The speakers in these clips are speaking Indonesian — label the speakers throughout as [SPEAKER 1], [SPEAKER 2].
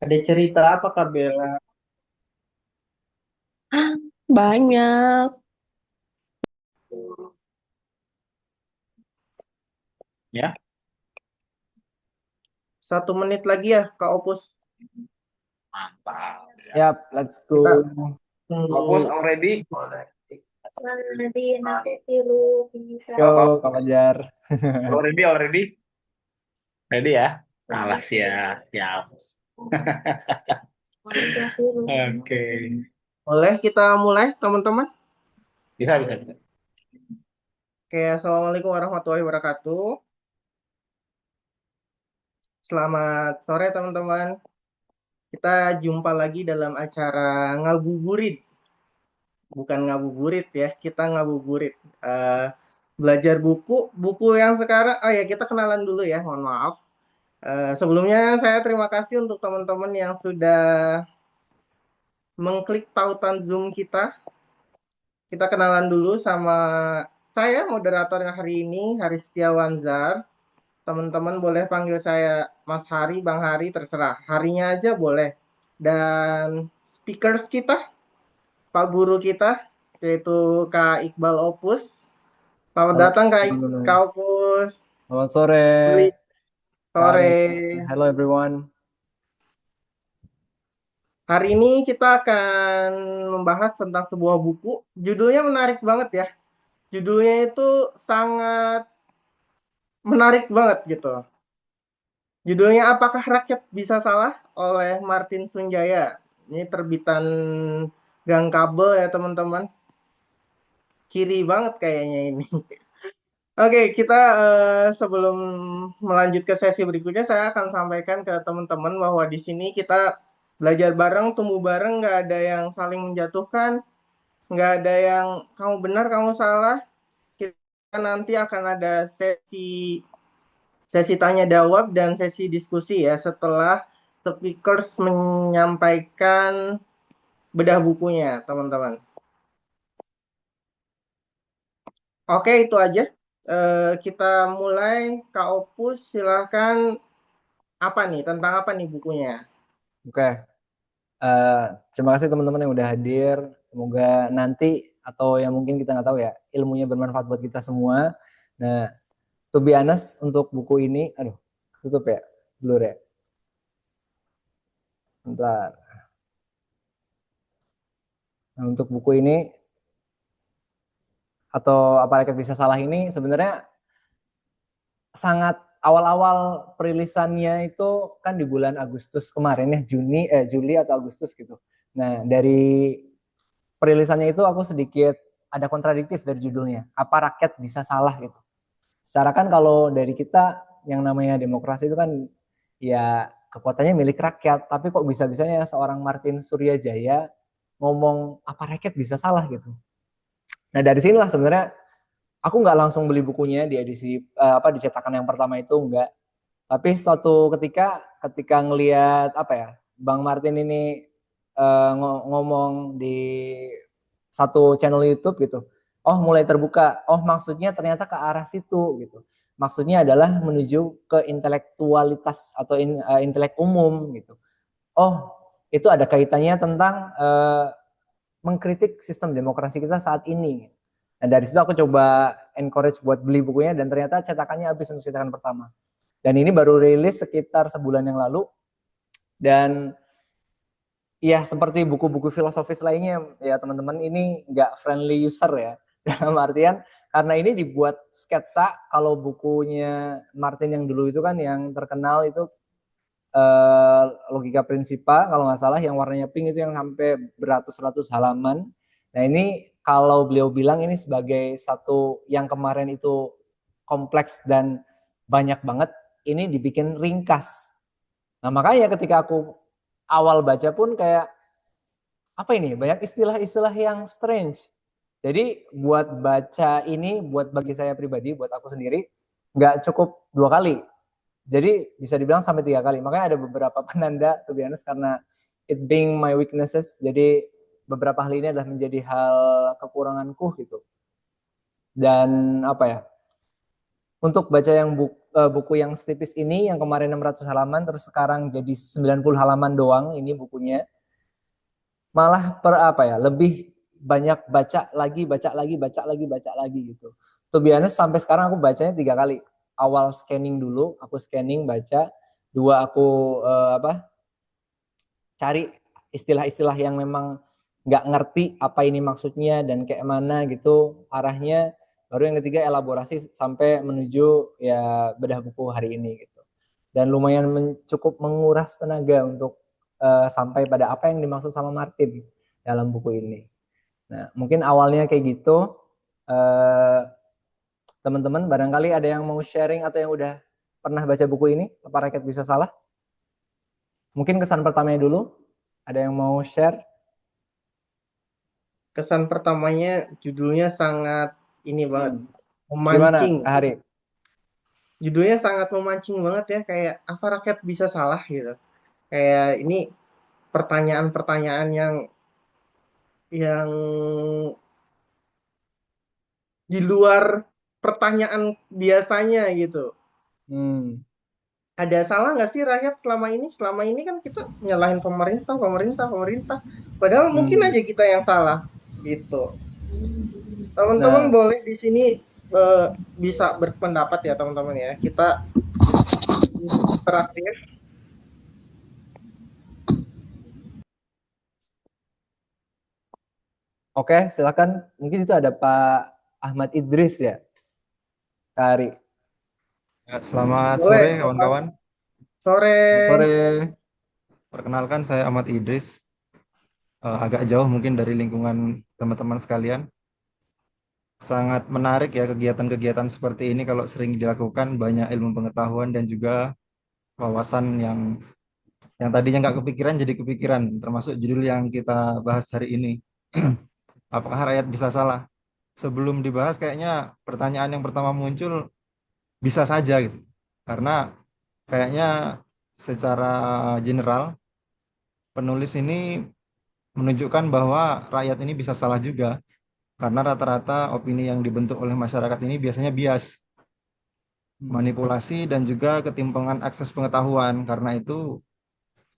[SPEAKER 1] Ada cerita apa Kak Bella?
[SPEAKER 2] Banyak.
[SPEAKER 1] 1 menit lagi ya Kak Opus.
[SPEAKER 3] Mantap.
[SPEAKER 4] Yap, let's
[SPEAKER 1] Kita
[SPEAKER 4] go.
[SPEAKER 3] Fokus
[SPEAKER 1] tunggu.
[SPEAKER 3] already.
[SPEAKER 2] Nanti aku tiru bisa.
[SPEAKER 3] Kalau
[SPEAKER 4] Go, Kak Fajar.
[SPEAKER 3] already. Ready ya? Alas ya, siap. Oke.
[SPEAKER 1] Boleh kita mulai teman-teman?
[SPEAKER 3] Bisa.
[SPEAKER 1] Oke, Assalamualaikum warahmatullahi wabarakatuh. Selamat sore teman-teman. Kita jumpa lagi dalam acara ngabuburit. Bukan ngabuburit ya, kita ngabuburit. Eh, Belajar buku yang sekarang, oh ya kita kenalan dulu ya, mohon maaf. Sebelumnya saya terima kasih untuk teman-teman yang sudah mengklik tautan Zoom kita. Kita kenalan dulu sama saya, moderator yang hari ini, Hari Setiawanzar. Teman-teman boleh panggil saya Mas Hari, Bang Hari, terserah. Harinya aja boleh. Dan speakers kita, Pak Guru kita, yaitu Kak Iqbal Opus. Selamat
[SPEAKER 4] Halo,
[SPEAKER 1] datang Kak
[SPEAKER 4] teman-teman.
[SPEAKER 1] Opus.
[SPEAKER 4] Selamat sore, Kak
[SPEAKER 1] Sore.
[SPEAKER 4] Arin. Hello everyone.
[SPEAKER 1] Hari ini kita akan membahas tentang sebuah buku. Judulnya menarik banget ya. Judulnya itu sangat menarik banget gitu. Judulnya Apakah Rakyat Bisa Salah oleh Martin Sunjaya. Ini terbitan Gang Kabel ya teman-teman. Kiri banget kayaknya ini. Oke, kita sebelum melanjut ke sesi berikutnya, saya akan sampaikan ke teman-teman bahwa di sini kita belajar bareng, tumbuh bareng, nggak ada yang saling menjatuhkan, nggak ada yang kamu benar, kamu salah. Kita nanti akan ada sesi tanya jawab dan sesi diskusi ya setelah speakers menyampaikan bedah bukunya, teman-teman. Oke, itu aja. Kita mulai. Kak Opus, silahkan. Apa nih? Tentang apa nih bukunya?
[SPEAKER 4] Oke, eh, terima kasih teman-teman yang udah hadir. Semoga nanti atau yang mungkin kita nggak tahu ya, ilmunya bermanfaat buat kita semua. Nah, to be honest untuk buku ini, aduh, tutup ya, blur ya. Bentar. Nah, untuk buku ini atau apa rakyat bisa salah ini sebenarnya sangat awal-awal perilisannya itu kan di bulan Agustus kemarin ya, Juli atau Agustus gitu. Nah, dari perilisannya itu aku sedikit ada kontradiktif dari judulnya. Apa rakyat bisa salah gitu. Secara kan kalau dari kita yang namanya demokrasi itu kan ya kekuatannya milik rakyat, tapi kok bisa-bisanya seorang Martin Suryajaya ngomong apa rakyat bisa salah gitu. Nah, dari sinilah sebenarnya aku nggak langsung beli bukunya di edisi di cetakan yang pertama itu enggak. Tapi suatu ketika ngelihat apa ya, Bang Martin ini ngomong di satu channel YouTube gitu. Oh, mulai terbuka. Oh, maksudnya ternyata ke arah situ gitu. Maksudnya adalah menuju ke intelektualitas atau intelek umum gitu. Oh, itu ada kaitannya tentang mengkritik sistem demokrasi kita saat ini. Nah, dari situ aku coba encourage buat beli bukunya dan ternyata cetakannya habis untuk cetakan pertama. Dan ini baru rilis sekitar sebulan yang lalu. Dan ya seperti buku-buku filosofis lainnya ya teman-teman, ini nggak friendly user ya. Dalam artian karena ini dibuat sketsa. Kalau bukunya Martin yang dulu itu kan yang terkenal itu logika prinsipa kalau nggak salah, yang warnanya pink itu yang sampai beratus-ratus halaman. Nah ini kalau beliau bilang ini sebagai satu yang kemarin itu kompleks dan banyak banget, ini dibikin ringkas. Nah makanya ketika aku awal baca pun kayak apa ini, banyak istilah-istilah yang strange. Jadi buat baca ini, buat bagi saya pribadi, buat aku sendiri, nggak cukup 2 kali. Jadi bisa dibilang sampai 3 kali. Makanya ada beberapa penanda, to be honest, karena it being my weaknesses. Jadi beberapa hal ini adalah menjadi hal kekuranganku gitu. Dan apa ya? Untuk baca buku yang setipis ini, yang kemarin 600 halaman, terus sekarang jadi 90 halaman doang ini bukunya. Malah lebih banyak baca lagi gitu. To be honest, sampai sekarang aku bacanya 3 kali. Awal scanning dulu, aku scanning baca. 2 aku cari istilah-istilah yang memang nggak ngerti apa ini maksudnya dan kayak mana gitu arahnya. Baru yang ketiga elaborasi sampai menuju ya bedah buku hari ini gitu. Dan lumayan cukup menguras tenaga untuk sampai pada apa yang dimaksud sama Martin dalam buku ini. Nah, mungkin awalnya kayak gitu. Teman-teman, barangkali ada yang mau sharing atau yang udah pernah baca buku ini, Apa Rakyat Bisa Salah? Mungkin kesan pertamanya dulu. Ada yang mau share?
[SPEAKER 1] Kesan pertamanya judulnya sangat ini banget,
[SPEAKER 4] Gimana,
[SPEAKER 1] memancing.
[SPEAKER 4] Kak Hari?
[SPEAKER 1] Judulnya sangat memancing banget ya, kayak apa rakyat bisa salah gitu. Kayak ini pertanyaan-pertanyaan yang di luar pertanyaan biasanya gitu. Ada salah nggak sih rakyat selama ini? Selama ini kan kita nyalahin pemerintah. Padahal mungkin aja kita yang salah gitu. Teman-teman boleh di sini bisa berpendapat ya teman-teman ya. Kita terakhir.
[SPEAKER 4] Oke, silakan. Mungkin itu ada Pak Ahmad Idris ya, Kak Ari.
[SPEAKER 5] Ya, selamat
[SPEAKER 1] Boleh,
[SPEAKER 5] sore kawan-kawan.
[SPEAKER 1] Sore.
[SPEAKER 4] Sore.
[SPEAKER 5] Perkenalkan saya Ahmad Idris. Agak jauh mungkin dari lingkungan teman-teman sekalian. Sangat menarik ya kegiatan-kegiatan seperti ini kalau sering dilakukan, banyak ilmu pengetahuan dan juga wawasan yang tadinya nggak kepikiran jadi kepikiran, termasuk judul yang kita bahas hari ini. Apakah rakyat bisa salah? Sebelum dibahas kayaknya pertanyaan yang pertama muncul bisa saja gitu. Karena kayaknya secara general penulis ini menunjukkan bahwa rakyat ini bisa salah juga karena rata-rata opini yang dibentuk oleh masyarakat ini biasanya bias, manipulasi dan juga ketimpangan akses pengetahuan. Karena itu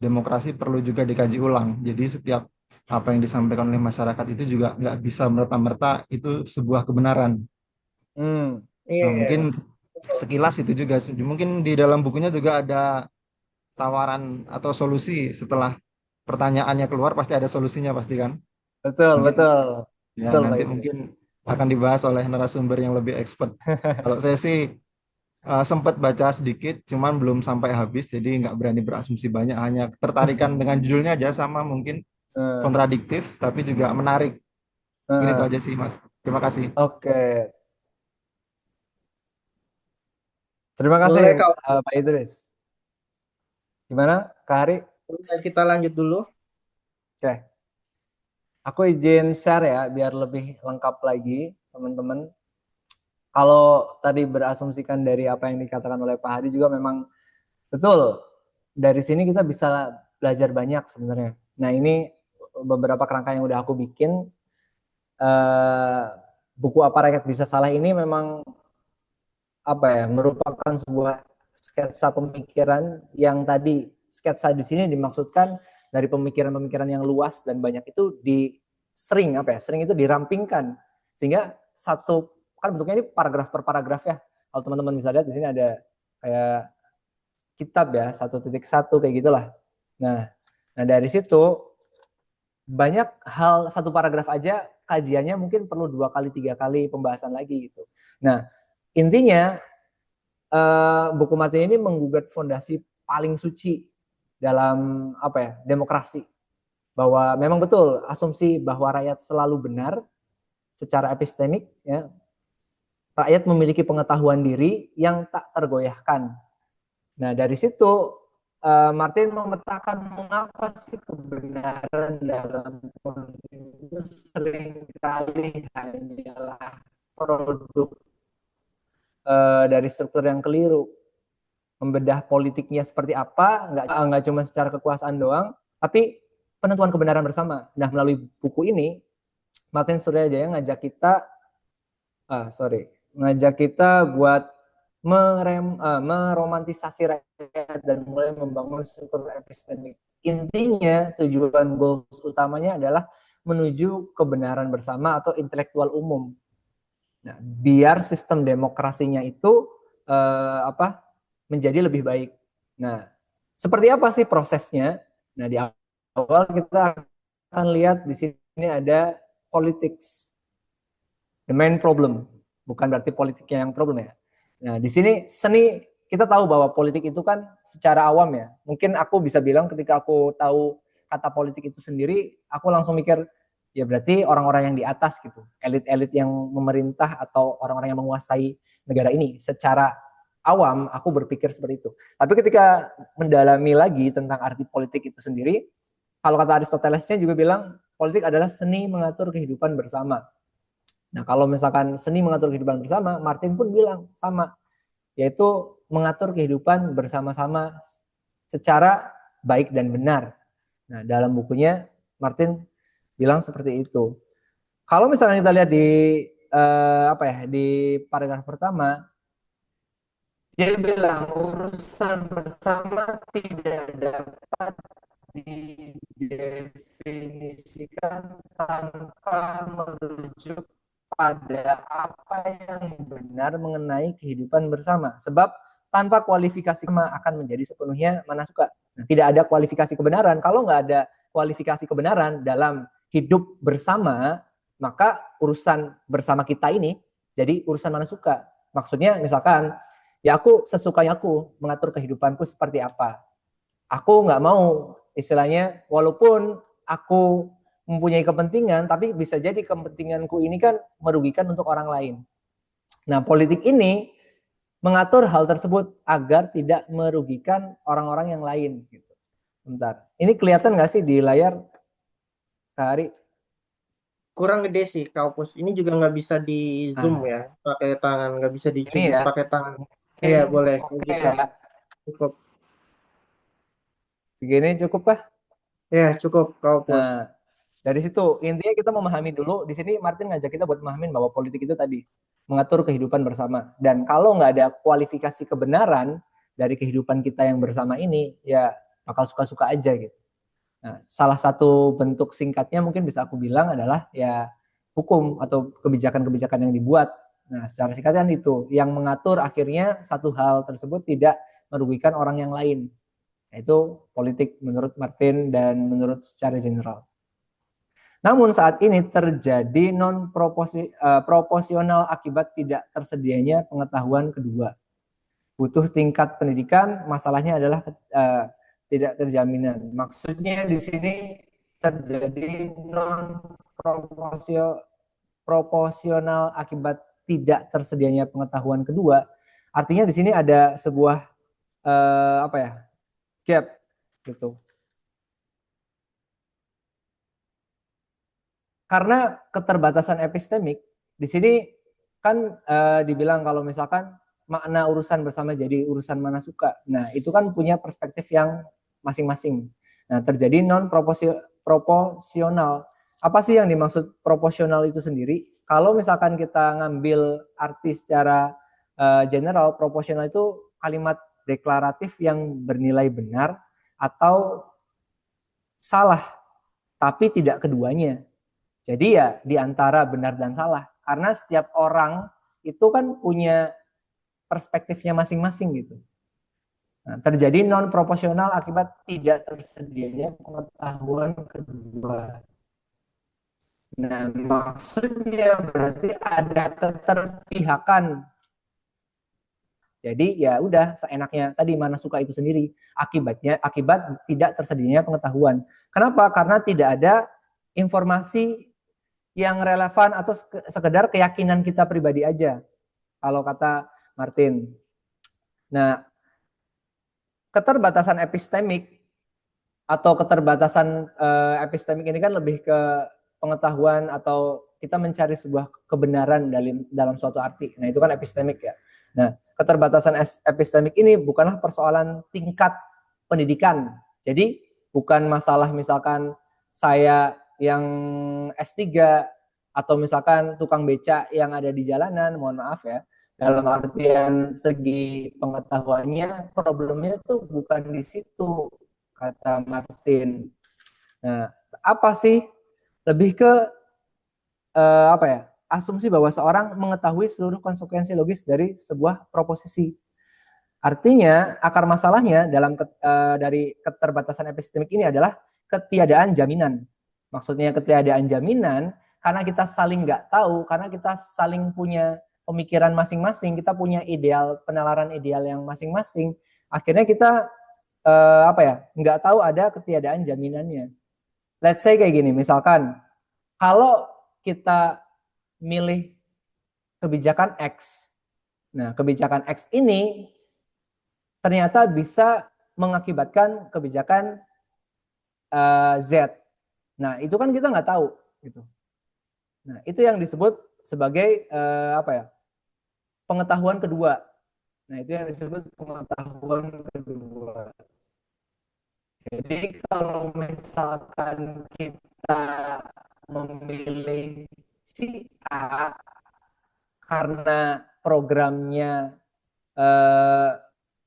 [SPEAKER 5] demokrasi perlu juga dikaji ulang. Jadi setiap apa yang disampaikan oleh masyarakat itu juga nggak bisa merta-merta itu sebuah kebenaran. Nah, mungkin sekilas itu juga. Mungkin di dalam bukunya juga ada tawaran atau solusi setelah pertanyaannya keluar pasti ada solusinya pasti kan.
[SPEAKER 4] Betul,
[SPEAKER 5] Mungkin
[SPEAKER 4] betul.
[SPEAKER 5] ya
[SPEAKER 4] Betul, Pak
[SPEAKER 5] nanti
[SPEAKER 4] Idris.
[SPEAKER 5] mungkin akan dibahas oleh narasumber yang lebih expert. Kalau saya sih sempat baca sedikit, cuman belum sampai habis, jadi nggak berani berasumsi banyak. Hanya tertarikan dengan judulnya aja sama mungkin kontradiktif, tapi juga menarik. Mungkin itu aja sih, Mas. Terima kasih.
[SPEAKER 4] Oke. Terima kasih,
[SPEAKER 1] Boleh Kak,
[SPEAKER 4] Pak Idris. Gimana, Kak Hari?
[SPEAKER 1] kita lanjut dulu.
[SPEAKER 4] Oke. Aku izin share ya, biar lebih lengkap lagi, teman-teman. Kalau tadi berasumsikan dari apa yang dikatakan oleh Pak Hari juga memang betul. Dari sini kita bisa belajar banyak sebenarnya. Nah, ini beberapa kerangka yang udah aku bikin. Buku Apa Rakyat Bisa Salah ini memang merupakan sebuah sketsa pemikiran yang tadi sketsa di sini dimaksudkan dari pemikiran-pemikiran yang luas dan banyak itu sering itu dirampingkan sehingga satu kan bentuknya ini paragraf per paragraf ya. Kalau teman-teman bisa lihat di sini ada kayak kitab ya 1.1 kayak gitulah. Nah dari situ banyak hal satu paragraf aja kajiannya mungkin perlu 2 kali 3 kali pembahasan lagi gitu. Nah intinya buku Martin ini menggugat fondasi paling suci dalam demokrasi, bahwa memang betul asumsi bahwa rakyat selalu benar secara epistemik ya, rakyat memiliki pengetahuan diri yang tak tergoyahkan. Nah dari situ Martin memetakan mengapa sih kebenaran dalam politik itu seringkali hanyalah produk dari struktur yang keliru. Membedah politiknya seperti apa, nggak cuma secara kekuasaan doang, tapi penentuan kebenaran bersama. Nah melalui buku ini Martin Suryajaya ngajak kita buat meromantisasi rakyat dan mulai membangun struktur epistemik. Intinya tujuan goals utamanya adalah menuju kebenaran bersama atau intelektual umum. Nah, biar sistem demokrasinya itu menjadi lebih baik. Nah, seperti apa sih prosesnya? Nah, di awal kita akan lihat di sini ada politics, the main problem, bukan berarti politiknya yang problem ya. Nah, di sini seni, kita tahu bahwa politik itu kan secara awam ya. Mungkin aku bisa bilang ketika aku tahu kata politik itu sendiri, aku langsung mikir, ya berarti orang-orang yang di atas gitu, elit-elit yang memerintah atau orang-orang yang menguasai negara ini. Secara awam, aku berpikir seperti itu. Tapi ketika mendalami lagi tentang arti politik itu sendiri, kalau kata Aristotelesnya juga bilang, politik adalah seni mengatur kehidupan bersama. Nah, kalau misalkan seni mengatur kehidupan bersama, Martin pun bilang sama, yaitu mengatur kehidupan bersama-sama secara baik dan benar. Nah, dalam bukunya Martin bilang seperti itu. Kalau misalnya kita lihat di di paragraf pertama, dia bilang urusan bersama tidak dapat didefinisikan tanpa merujuk pada apa yang benar mengenai kehidupan bersama. Sebab tanpa kualifikasi akan menjadi sepenuhnya mana suka. Nah, tidak ada kualifikasi kebenaran. Kalau nggak ada kualifikasi kebenaran dalam hidup bersama, maka urusan bersama kita ini jadi urusan mana suka. Maksudnya misalkan, ya aku sesukanya aku mengatur kehidupanku seperti apa. Aku nggak mau istilahnya, walaupun aku mempunyai kepentingan, tapi bisa jadi kepentinganku ini kan merugikan untuk orang lain. Nah, politik ini mengatur hal tersebut agar tidak merugikan orang-orang yang lain. Gitu. Bentar, ini kelihatan nggak sih di layar, Kak Ari?
[SPEAKER 1] Kurang gede sih, Kaupus. Ini juga nggak bisa di zoom ya, pakai tangan, nggak bisa dicubit
[SPEAKER 4] ya?
[SPEAKER 1] pakai tangan. Iya, boleh.
[SPEAKER 4] Oke
[SPEAKER 1] Gitu.
[SPEAKER 4] ya.
[SPEAKER 1] Cukup.
[SPEAKER 4] Segini cukup Pak?
[SPEAKER 1] Ya, cukup, Kaupus.
[SPEAKER 4] Nah, dari situ intinya kita memahami dulu. Di sini Martin ngajak kita buat memahamin bahwa politik itu tadi mengatur kehidupan bersama. Dan kalau nggak ada kualifikasi kebenaran dari kehidupan kita yang bersama ini, ya bakal suka-suka aja gitu. Nah, salah satu bentuk singkatnya mungkin bisa aku bilang adalah ya hukum atau kebijakan-kebijakan yang dibuat. Nah, secara singkatnya itu yang mengatur akhirnya satu hal tersebut tidak merugikan orang yang lain. Itu politik menurut Martin dan menurut secara general. Namun saat ini terjadi proporsional akibat tidak tersedianya pengetahuan kedua. Butuh tingkat pendidikan, masalahnya adalah tidak terjaminan. Maksudnya di sini terjadi non proporsional akibat tidak tersedianya pengetahuan kedua. Artinya di sini ada sebuah gap gitu. Karena keterbatasan epistemik di sini kan dibilang kalau misalkan makna urusan bersama jadi urusan mana suka. Nah, itu kan punya perspektif yang masing-masing. Nah, terjadi non proporsional. Apa sih yang dimaksud proporsional itu sendiri? Kalau misalkan kita ngambil arti secara general, proporsional itu kalimat deklaratif yang bernilai benar atau salah, tapi tidak keduanya. Jadi ya di antara benar dan salah. Karena setiap orang itu kan punya perspektifnya masing-masing gitu. Nah, terjadi non proporsional akibat tidak tersedianya pengetahuan kedua. Nah, maksudnya berarti ada keterpihakan. Jadi ya udah seenaknya tadi mana suka itu sendiri. Akibat tidak tersedianya pengetahuan. Kenapa? Karena tidak ada informasi yang relevan atau sekedar keyakinan kita pribadi aja. Kalau kata Martin. Nah, keterbatasan epistemik atau keterbatasan epistemik ini kan lebih ke pengetahuan atau kita mencari sebuah kebenaran dalam suatu arti. Nah, itu kan epistemik ya. Nah, keterbatasan epistemik ini bukanlah persoalan tingkat pendidikan. Jadi, bukan masalah misalkan saya yang S3 atau misalkan tukang beca yang ada di jalanan, mohon maaf ya. Dalam artian segi pengetahuannya, problemnya tuh bukan di situ, kata Martin. Nah, apa sih? Lebih ke apa ya? Asumsi bahwa seorang mengetahui seluruh konsekuensi logis dari sebuah proposisi. Artinya, akar masalahnya dari keterbatasan epistemik ini adalah ketiadaan jaminan. Maksudnya ketiadaan jaminan karena kita saling nggak tahu, karena kita saling punya pemikiran masing-masing, kita punya ideal, penalaran ideal yang masing-masing. Akhirnya kita nggak tahu ada ketiadaan jaminannya. Let's say kayak gini, misalkan kalau kita milih kebijakan X, nah kebijakan X ini ternyata bisa mengakibatkan kebijakan Z. Nah, itu kan kita nggak tahu gitu. Nah, itu yang disebut sebagai pengetahuan kedua. Nah, itu yang disebut pengetahuan kedua. Jadi kalau misalkan kita memilih si A karena programnya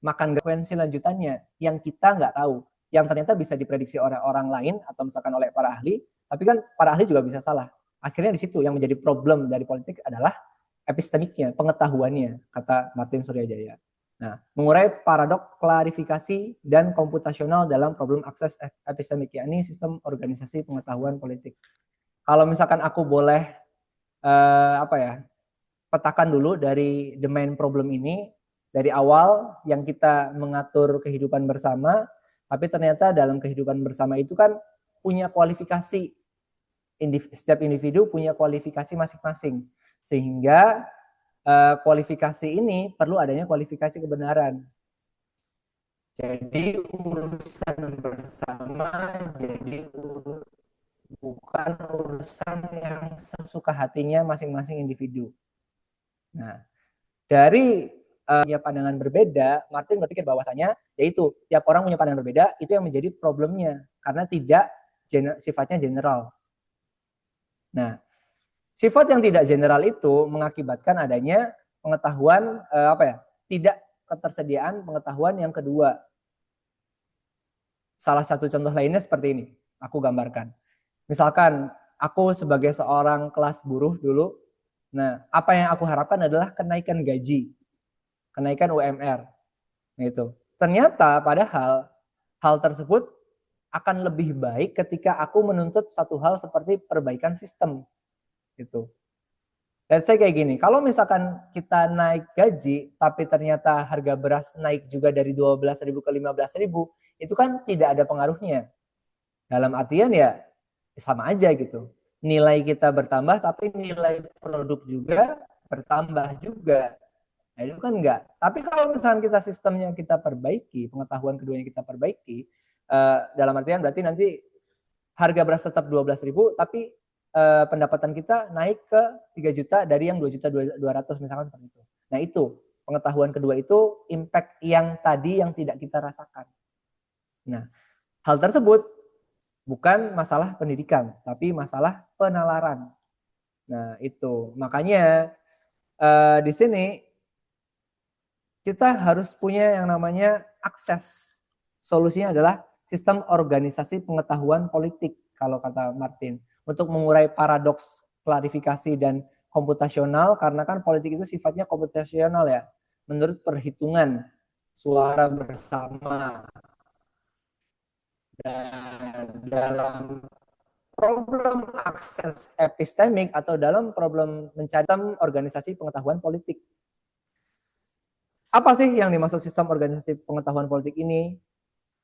[SPEAKER 4] makan frekuensi lanjutannya yang kita nggak tahu, yang ternyata bisa diprediksi oleh orang lain atau misalkan oleh para ahli, tapi kan para ahli juga bisa salah. Akhirnya di situ yang menjadi problem dari politik adalah epistemiknya, pengetahuannya, kata Martin Suryajaya. Nah, mengurai paradok klarifikasi dan komputasional dalam problem akses epistemik, yakni sistem organisasi pengetahuan politik. Kalau misalkan aku boleh petakan dulu dari the main problem ini, dari awal yang kita mengatur kehidupan bersama, tapi ternyata dalam kehidupan bersama itu kan punya kualifikasi, setiap individu punya kualifikasi masing-masing, sehingga kualifikasi ini perlu adanya kualifikasi kebenaran. Jadi urusan bersama jadi bukan urusan yang sesuka hatinya masing-masing individu. Nah, dari pandangan berbeda, Martin berpikir bahwasanya yaitu tiap orang punya pandangan berbeda, itu yang menjadi problemnya karena tidak sifatnya general. Nah, sifat yang tidak general itu mengakibatkan adanya pengetahuan tidak ketersediaan pengetahuan yang kedua. Salah satu contoh lainnya seperti ini, aku gambarkan. Misalkan aku sebagai seorang kelas buruh dulu, nah apa yang aku harapkan adalah kenaikan gaji, kenaikan UMR. Gitu. Ternyata padahal hal tersebut akan lebih baik ketika aku menuntut satu hal seperti perbaikan sistem. Gitu. Let's say kayak gini, kalau misalkan kita naik gaji, tapi ternyata harga beras naik juga dari 12.000 ke 15.000, itu kan tidak ada pengaruhnya. Dalam artian ya sama aja gitu. Nilai kita bertambah, tapi nilai produk juga bertambah juga. Nah, itu kan enggak. Tapi kalau misalkan kita sistemnya kita perbaiki, pengetahuan keduanya kita perbaiki, dalam artian berarti nanti harga beras tetap 12.000, tapi pendapatan kita naik ke 3 juta dari yang 2.200.000 misalkan seperti itu. Nah itu pengetahuan kedua itu impact yang tadi yang tidak kita rasakan. Nah hal tersebut bukan masalah pendidikan, tapi masalah penalaran. Nah itu makanya di sini kita harus punya yang namanya akses. Solusinya adalah sistem organisasi pengetahuan politik kalau kata Martin. Untuk mengurai paradoks klarifikasi dan komputasional, karena kan politik itu sifatnya komputasional ya, menurut perhitungan suara bersama. Dan dalam problem akses epistemik atau dalam problem mencari organisasi pengetahuan politik. Apa sih yang dimaksud sistem organisasi pengetahuan politik ini?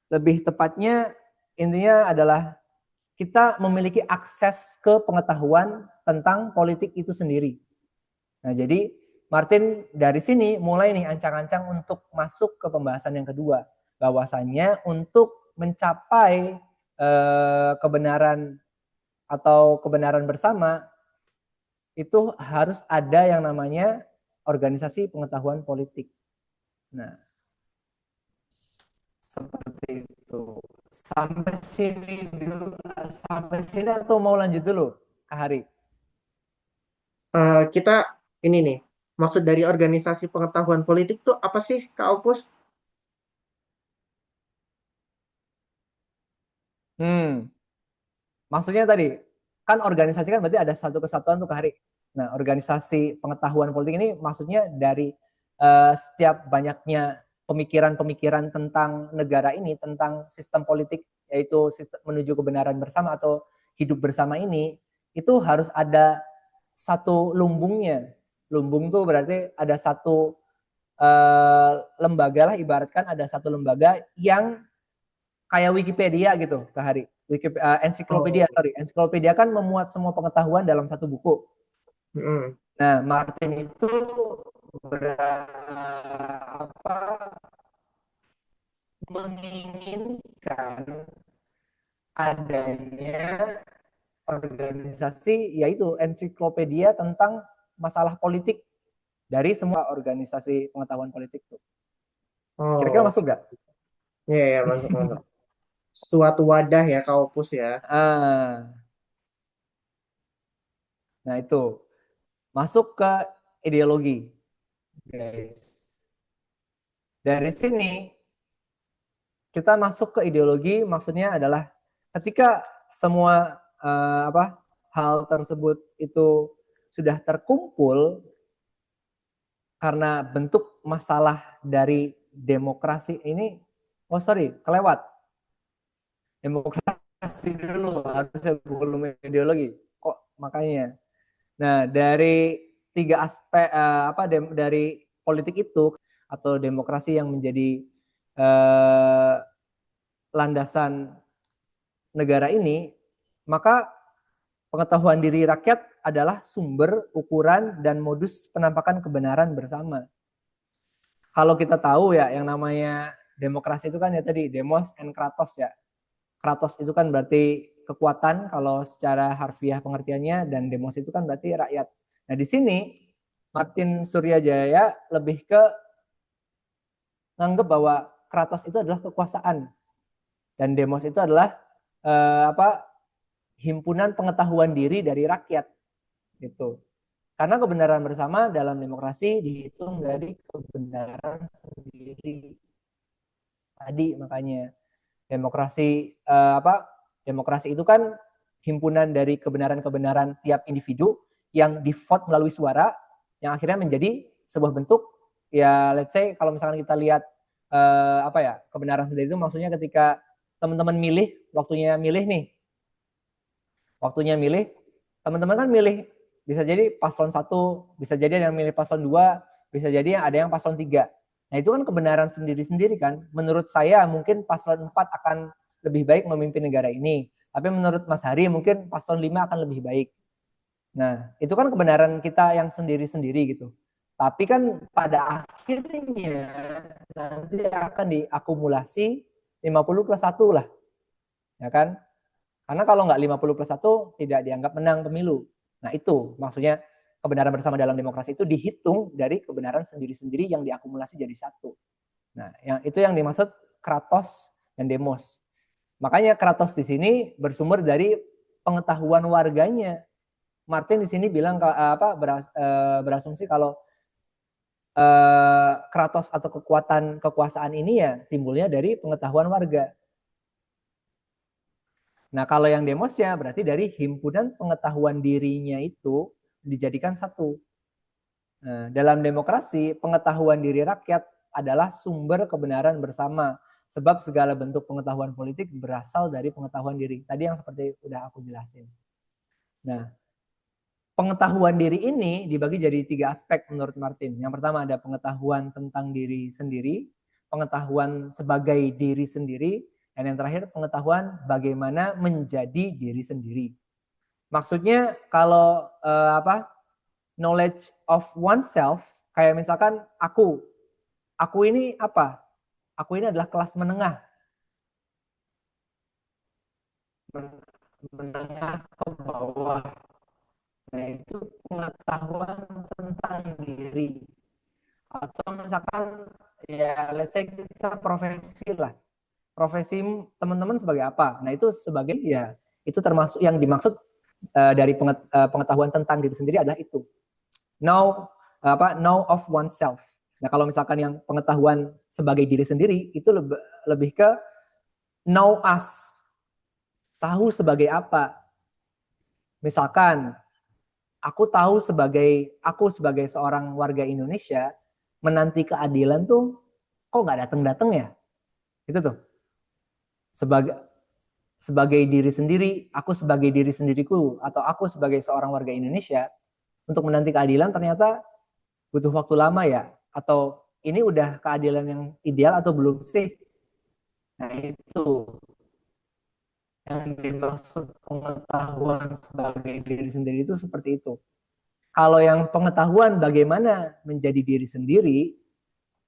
[SPEAKER 4] Lebih tepatnya intinya adalah kita memiliki akses ke pengetahuan tentang politik itu sendiri. Nah, jadi Martin dari sini mulai nih ancang-ancang untuk masuk ke pembahasan yang kedua, bahwasannya untuk mencapai kebenaran atau kebenaran bersama itu harus ada yang namanya organisasi pengetahuan politik. Nah, seperti itu. Sampai sini dulu, sampai sini atau mau lanjut dulu, Kak Hari?
[SPEAKER 1] Kita ini nih, maksud dari organisasi pengetahuan politik tuh apa sih, Kak Opus?
[SPEAKER 4] Hmm, maksudnya tadi kan organisasi kan berarti ada satu kesatuan tuh Kak Hari. Nah, organisasi pengetahuan politik ini maksudnya dari setiap banyaknya pemikiran-pemikiran tentang negara ini, tentang sistem politik, yaitu sistem menuju kebenaran bersama atau hidup bersama ini, itu harus ada satu lumbungnya. Lumbung tuh berarti ada satu lembaga lah, ibaratkan ada satu lembaga yang kayak Wikipedia gitu Kak Hari. Ensiklopedia, ensiklopedia kan memuat semua pengetahuan dalam satu buku. Nah, Martin itu menginginkan adanya organisasi, yaitu ensiklopedia tentang masalah politik dari semua organisasi pengetahuan politik tuh. Kira-kira
[SPEAKER 1] Oh,
[SPEAKER 4] masuk nggak?
[SPEAKER 1] ya, masuk. Suatu wadah ya, Kak Opus ya.
[SPEAKER 4] Nah itu masuk ke ideologi, guys. Dari sini kita masuk ke ideologi, maksudnya adalah ketika semua hal tersebut itu sudah terkumpul karena bentuk masalah dari demokrasi ini, kelewat. Demokrasi dulu harusnya belum ideologi. Kok makanya? Nah, dari tiga aspek dari politik itu atau demokrasi yang menjadi landasan negara ini, maka pengetahuan diri rakyat adalah sumber, ukuran, dan modus penampakan kebenaran bersama. Kalau kita tahu ya, yang namanya demokrasi itu kan ya tadi, demos and kratos ya. Kratos itu kan berarti kekuatan kalau secara harfiah pengertiannya, dan demos itu kan berarti rakyat. Nah di sini Martin Suryajaya lebih ke nganggep bahwa kratos itu adalah kekuasaan dan demos itu adalah himpunan pengetahuan diri dari rakyat gitu. Karena kebenaran bersama dalam demokrasi dihitung dari kebenaran sendiri. Tadi makanya demokrasi demokrasi itu kan himpunan dari kebenaran-kebenaran tiap individu yang di-vote melalui suara yang akhirnya menjadi sebuah bentuk ya, let's say kalau misalkan kita lihat kebenaran sendiri itu maksudnya ketika teman-teman waktunya milih, teman-teman kan milih, bisa jadi paslon 1, bisa jadi ada yang milih paslon 2, bisa jadi ada yang paslon 3. Nah itu kan kebenaran sendiri-sendiri kan. Menurut saya mungkin paslon 4 akan lebih baik memimpin negara ini. Tapi menurut Mas Hari mungkin paslon 5 akan lebih baik. Nah itu kan kebenaran kita yang sendiri-sendiri gitu. Tapi kan pada akhirnya nanti akan diakumulasi 50+1 lah. Ya kan? Karena kalau nggak 50+1 tidak dianggap menang pemilu. Nah itu maksudnya kebenaran bersama dalam demokrasi itu dihitung dari kebenaran sendiri-sendiri yang diakumulasi jadi satu. Nah itu yang dimaksud kratos dan demos. Makanya kratos di sini bersumber dari pengetahuan warganya. Martin di sini bilang berasumsi kalau kratos atau kekuasaan ini ya timbulnya dari pengetahuan warga. Nah, kalau yang demosnya berarti dari himpunan pengetahuan dirinya itu dijadikan satu. Nah, dalam demokrasi, pengetahuan diri rakyat adalah sumber kebenaran bersama. Sebab segala bentuk pengetahuan politik berasal dari pengetahuan diri. Tadi yang seperti udah aku jelasin. Nah, pengetahuan diri ini dibagi jadi 3 aspek menurut Martin. Yang pertama ada pengetahuan tentang diri sendiri, pengetahuan sebagai diri sendiri, dan yang terakhir pengetahuan bagaimana menjadi diri sendiri. Maksudnya kalau knowledge of oneself, kayak misalkan aku ini apa? Aku ini adalah kelas menengah. Menengah ke bawah. Nah itu pengetahuan tentang diri. Atau misalkan ya let's say kita profesi lah. Profesi teman-teman sebagai apa? Nah itu sebagai ya itu termasuk yang dimaksud dari pengetahuan tentang diri sendiri adalah itu. Now know of oneself. Nah, kalau misalkan yang pengetahuan sebagai diri sendiri itu lebih ke know us, tahu sebagai apa. Misalkan aku sebagai seorang warga Indonesia menanti keadilan tuh kok nggak datang-datang ya? Itu tuh. Sebagai diri sendiri, aku sebagai diri sendiriku atau aku sebagai seorang warga Indonesia untuk menanti keadilan ternyata butuh waktu lama ya, atau ini udah keadilan yang ideal atau belum sih? Nah, itu yang dimaksud pengetahuan sebagai diri sendiri itu seperti itu. Kalau yang pengetahuan bagaimana menjadi diri sendiri,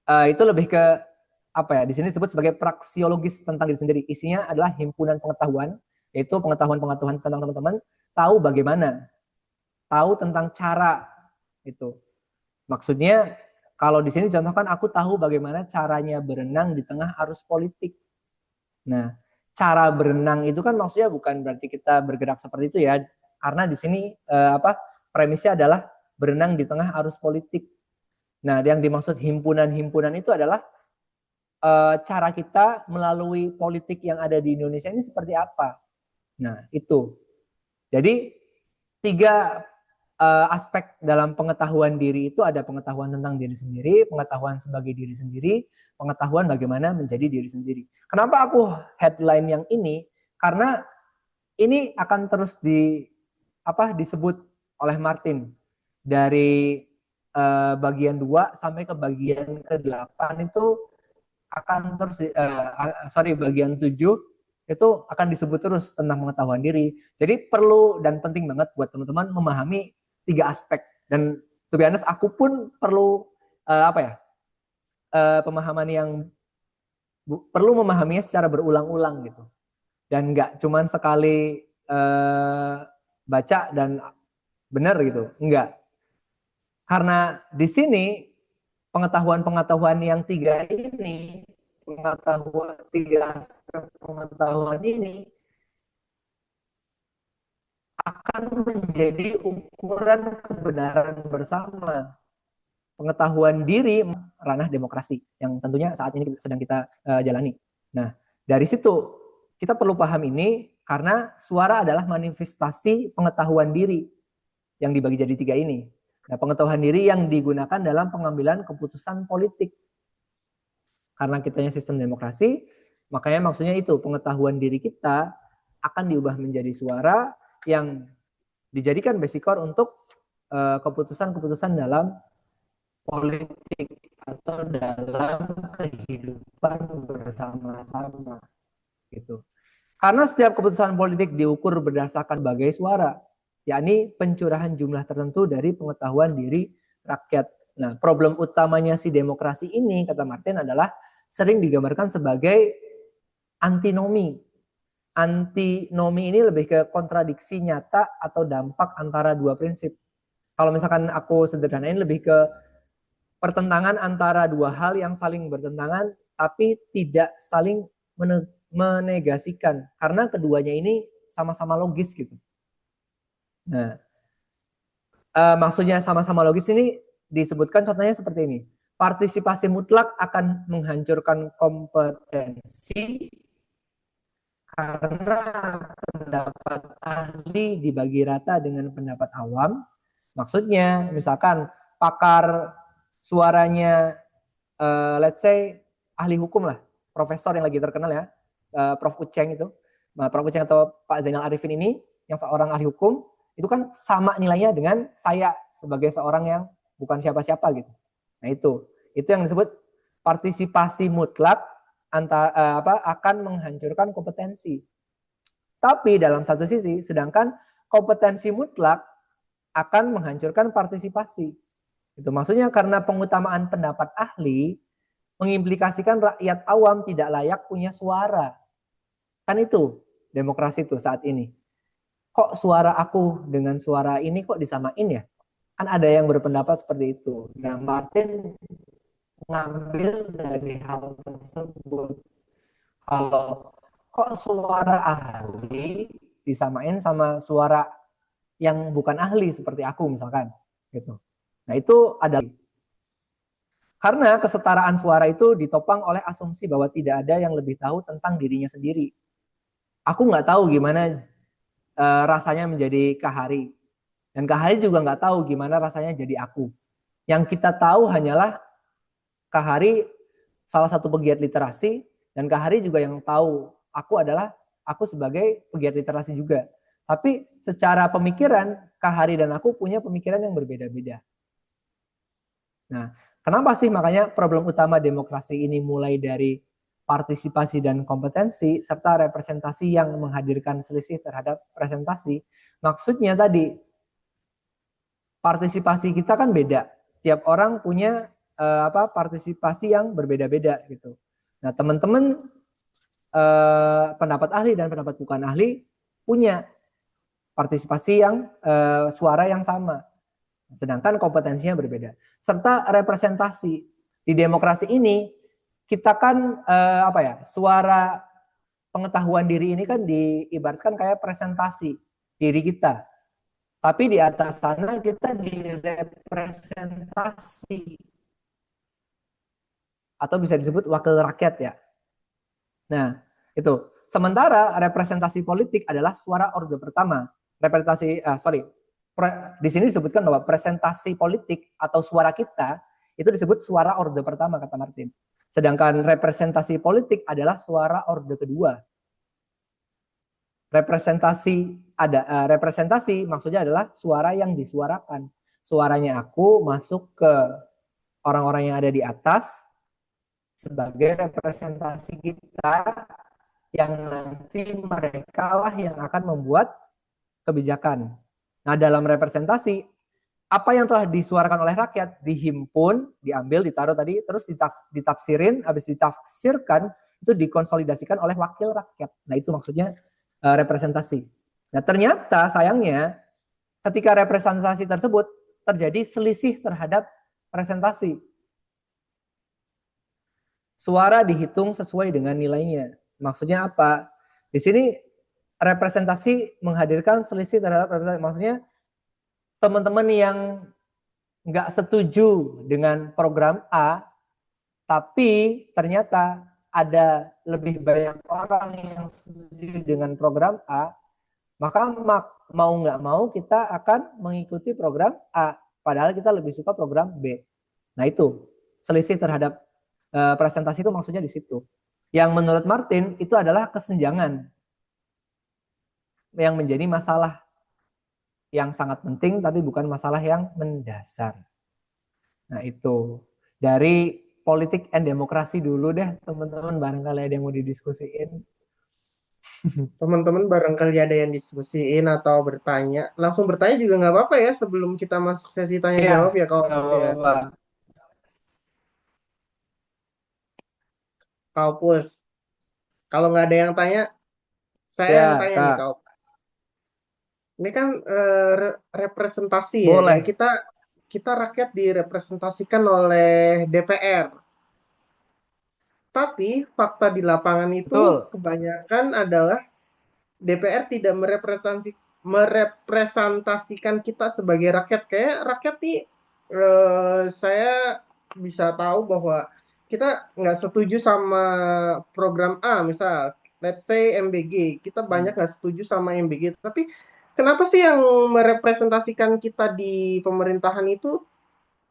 [SPEAKER 4] itu lebih ke apa ya? Di sini disebut sebagai praksiologis tentang diri sendiri. Isinya adalah himpunan pengetahuan, yaitu pengetahuan-pengetahuan tentang teman-teman tahu bagaimana, tahu tentang cara itu. Maksudnya kalau di sini contohkan aku tahu bagaimana caranya berenang di tengah arus politik. Nah, cara berenang itu kan maksudnya bukan berarti kita bergerak seperti itu ya, karena di sini premisnya adalah berenang di tengah arus politik. Nah, yang dimaksud himpunan-himpunan itu adalah cara kita melalui politik yang ada di Indonesia ini seperti apa. Nah, itu. Jadi 3 aspek dalam pengetahuan diri itu ada pengetahuan tentang diri sendiri, pengetahuan sebagai diri sendiri, pengetahuan bagaimana menjadi diri sendiri. Kenapa aku headline yang ini? Karena ini akan terus disebut oleh Martin dari bagian 2 sampai ke bagian ke-8 itu akan terus bagian 7 itu akan disebut terus tentang pengetahuan diri. Jadi perlu dan penting banget buat teman-teman memahami 3 aspek. Dan to be honest, aku pun perlu pemahaman yang perlu memahaminya secara berulang-ulang gitu. Dan nggak cuman sekali baca dan benar gitu, enggak. Karena di sini pengetahuan-pengetahuan yang 3 ini, 3 aspek pengetahuan ini akan menjadi ukuran kebenaran bersama. Pengetahuan diri ranah demokrasi yang tentunya saat ini sedang kita jalani. Nah, dari situ kita perlu paham ini karena suara adalah manifestasi pengetahuan diri yang dibagi jadi 3 ini. Nah, pengetahuan diri yang digunakan dalam pengambilan keputusan politik. Karena kitanya sistem demokrasi, makanya maksudnya itu pengetahuan diri kita akan diubah menjadi suara yang dijadikan basikor untuk keputusan-keputusan dalam politik atau dalam kehidupan bersama-sama gitu. Karena setiap keputusan politik diukur berdasarkan berbagai suara, yakni pencurahan jumlah tertentu dari pengetahuan diri rakyat. Nah, problem utamanya si demokrasi ini, kata Martin, adalah sering digambarkan sebagai antinomi. Antinomi ini lebih ke kontradiksi nyata atau dampak antara 2 prinsip. Kalau misalkan aku sederhanain lebih ke pertentangan antara 2 hal yang saling bertentangan tapi tidak saling menegasikan karena keduanya ini sama-sama logis gitu. Nah, maksudnya sama-sama logis ini disebutkan contohnya seperti ini. Partisipasi mutlak akan menghancurkan kompetensi karena pendapat ahli dibagi rata dengan pendapat awam. Maksudnya misalkan pakar suaranya let's say ahli hukum lah, profesor yang lagi terkenal ya, Prof. Uceng itu. Nah, Prof. Uceng atau Pak Zainal Arifin ini yang seorang ahli hukum itu kan sama nilainya dengan saya sebagai seorang yang bukan siapa-siapa gitu. Nah, itu yang disebut partisipasi mutlak akan menghancurkan kompetensi. Tapi dalam satu sisi, sedangkan kompetensi mutlak akan menghancurkan partisipasi. Itu maksudnya karena pengutamaan pendapat ahli mengimplikasikan rakyat awam tidak layak punya suara. Kan itu demokrasi itu saat ini. Kok suara aku dengan suara ini kok disamain ya? Kan ada yang berpendapat seperti itu. Nah, Martin ngambil dari hal tersebut. Kalau kok suara ahli disamain sama suara yang bukan ahli seperti aku misalkan gitu. Nah, itu adalah karena kesetaraan suara itu ditopang oleh asumsi bahwa tidak ada yang lebih tahu tentang dirinya sendiri. Aku nggak tahu gimana rasanya menjadi Kahari. Dan Kahari juga nggak tahu gimana rasanya jadi aku. Yang kita tahu hanyalah Kahari salah satu pegiat literasi, dan Kahari juga yang tahu aku adalah aku sebagai pegiat literasi juga. Tapi secara pemikiran, Kahari dan aku punya pemikiran yang berbeda-beda. Nah, kenapa sih makanya problem utama demokrasi ini mulai dari partisipasi dan kompetensi serta representasi yang menghadirkan selisih terhadap presentasi? Maksudnya tadi partisipasi kita kan beda. Tiap orang punya partisipasi yang berbeda-beda gitu. Nah, teman-teman pendapat ahli dan pendapat bukan ahli punya partisipasi yang suara yang sama. Sedangkan kompetensinya berbeda. Serta representasi. Di demokrasi ini kita kan suara pengetahuan diri ini kan diibaratkan kayak presentasi diri kita. Tapi di atas sana kita direpresentasi. Atau bisa disebut wakil rakyat ya. Nah, itu. Sementara representasi politik adalah suara orde pertama. Di sini disebutkan bahwa presentasi politik atau suara kita itu disebut suara orde pertama, kata Martin. Sedangkan representasi politik adalah suara orde kedua. Representasi maksudnya adalah suara yang disuarakan. Suaranya aku masuk ke orang-orang yang ada di atas sebagai representasi kita, yang nanti mereka lah yang akan membuat kebijakan. Nah, dalam representasi, apa yang telah disuarakan oleh rakyat dihimpun, diambil, ditaruh tadi, terus ditafsirin, habis ditafsirkan, itu dikonsolidasikan oleh wakil rakyat. Nah, itu maksudnya representasi. Nah, ternyata sayangnya ketika representasi tersebut terjadi selisih terhadap presentasi. Suara dihitung sesuai dengan nilainya. Maksudnya apa? Di sini representasi menghadirkan selisih terhadap representasi. Maksudnya teman-teman yang nggak setuju dengan program A, tapi ternyata ada lebih banyak orang yang setuju dengan program A, maka mau nggak mau kita akan mengikuti program A, padahal kita lebih suka program B. Nah, itu selisih terhadap presentasi itu maksudnya di situ. Yang menurut Martin itu adalah kesenjangan yang menjadi masalah yang sangat penting, tapi bukan masalah yang mendasar. Nah, itu dari politik and demokrasi dulu deh, teman-teman, barangkali ada yang mau didiskusiin.
[SPEAKER 1] Teman-teman barangkali ada yang diskusiin atau bertanya. Langsung bertanya juga nggak apa-apa ya sebelum kita masuk sesi tanya jawab ya kalau Kaupus. Kalau nggak ada yang tanya, saya yang tanya nih Kaup. Ini kan representasi
[SPEAKER 4] Boleh.
[SPEAKER 1] ya. Kita rakyat direpresentasikan oleh DPR. Tapi fakta di lapangan itu kebanyakan adalah DPR tidak merepresentasikan kita sebagai rakyat. Kayak rakyat nih, saya bisa tahu bahwa kita nggak setuju sama program A, misal, let's say MBG. Kita banyak nggak setuju sama MBG. Tapi kenapa sih yang merepresentasikan kita di pemerintahan itu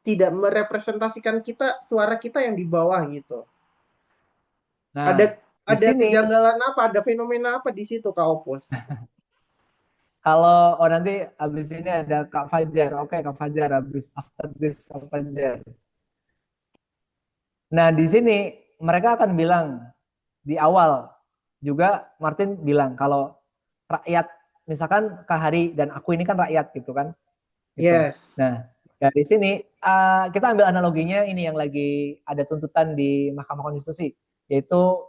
[SPEAKER 1] tidak merepresentasikan kita, suara kita yang di bawah gitu?
[SPEAKER 4] Nah,
[SPEAKER 1] ada kejanggalan apa, ada fenomena apa di situ, Kak Opus?
[SPEAKER 4] Kalau nanti habis ini ada Kak Fajar. Oke, Kak Fajar, habis after this Kak Fajar. Nah, di sini mereka akan bilang, di awal juga Martin bilang kalau rakyat, misalkan Kak Hari dan aku ini kan rakyat gitu kan. Gitu.
[SPEAKER 1] Yes.
[SPEAKER 4] Nah, dari sini kita ambil analoginya ini yang lagi ada tuntutan di Mahkamah Konstitusi, yaitu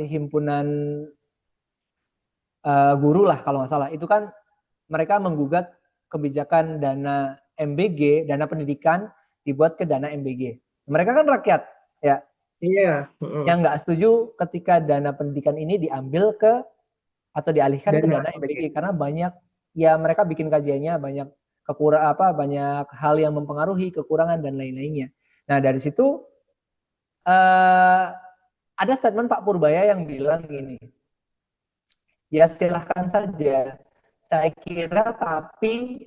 [SPEAKER 4] himpunan guru lah kalau nggak salah. Itu kan mereka menggugat kebijakan dana MBG, dana pendidikan dibuat ke dana MBG. Mereka kan rakyat, ya.
[SPEAKER 1] Iya.
[SPEAKER 4] Yang nggak setuju ketika dana pendidikan ini diambil atau dialihkan ke dana MBG karena banyak, ya mereka bikin kajiannya, banyak banyak hal yang mempengaruhi, kekurangan dan lain-lainnya. Nah, dari situ ada statement Pak Purbaya yang bilang gini, ya silahkan saja, saya kira tapi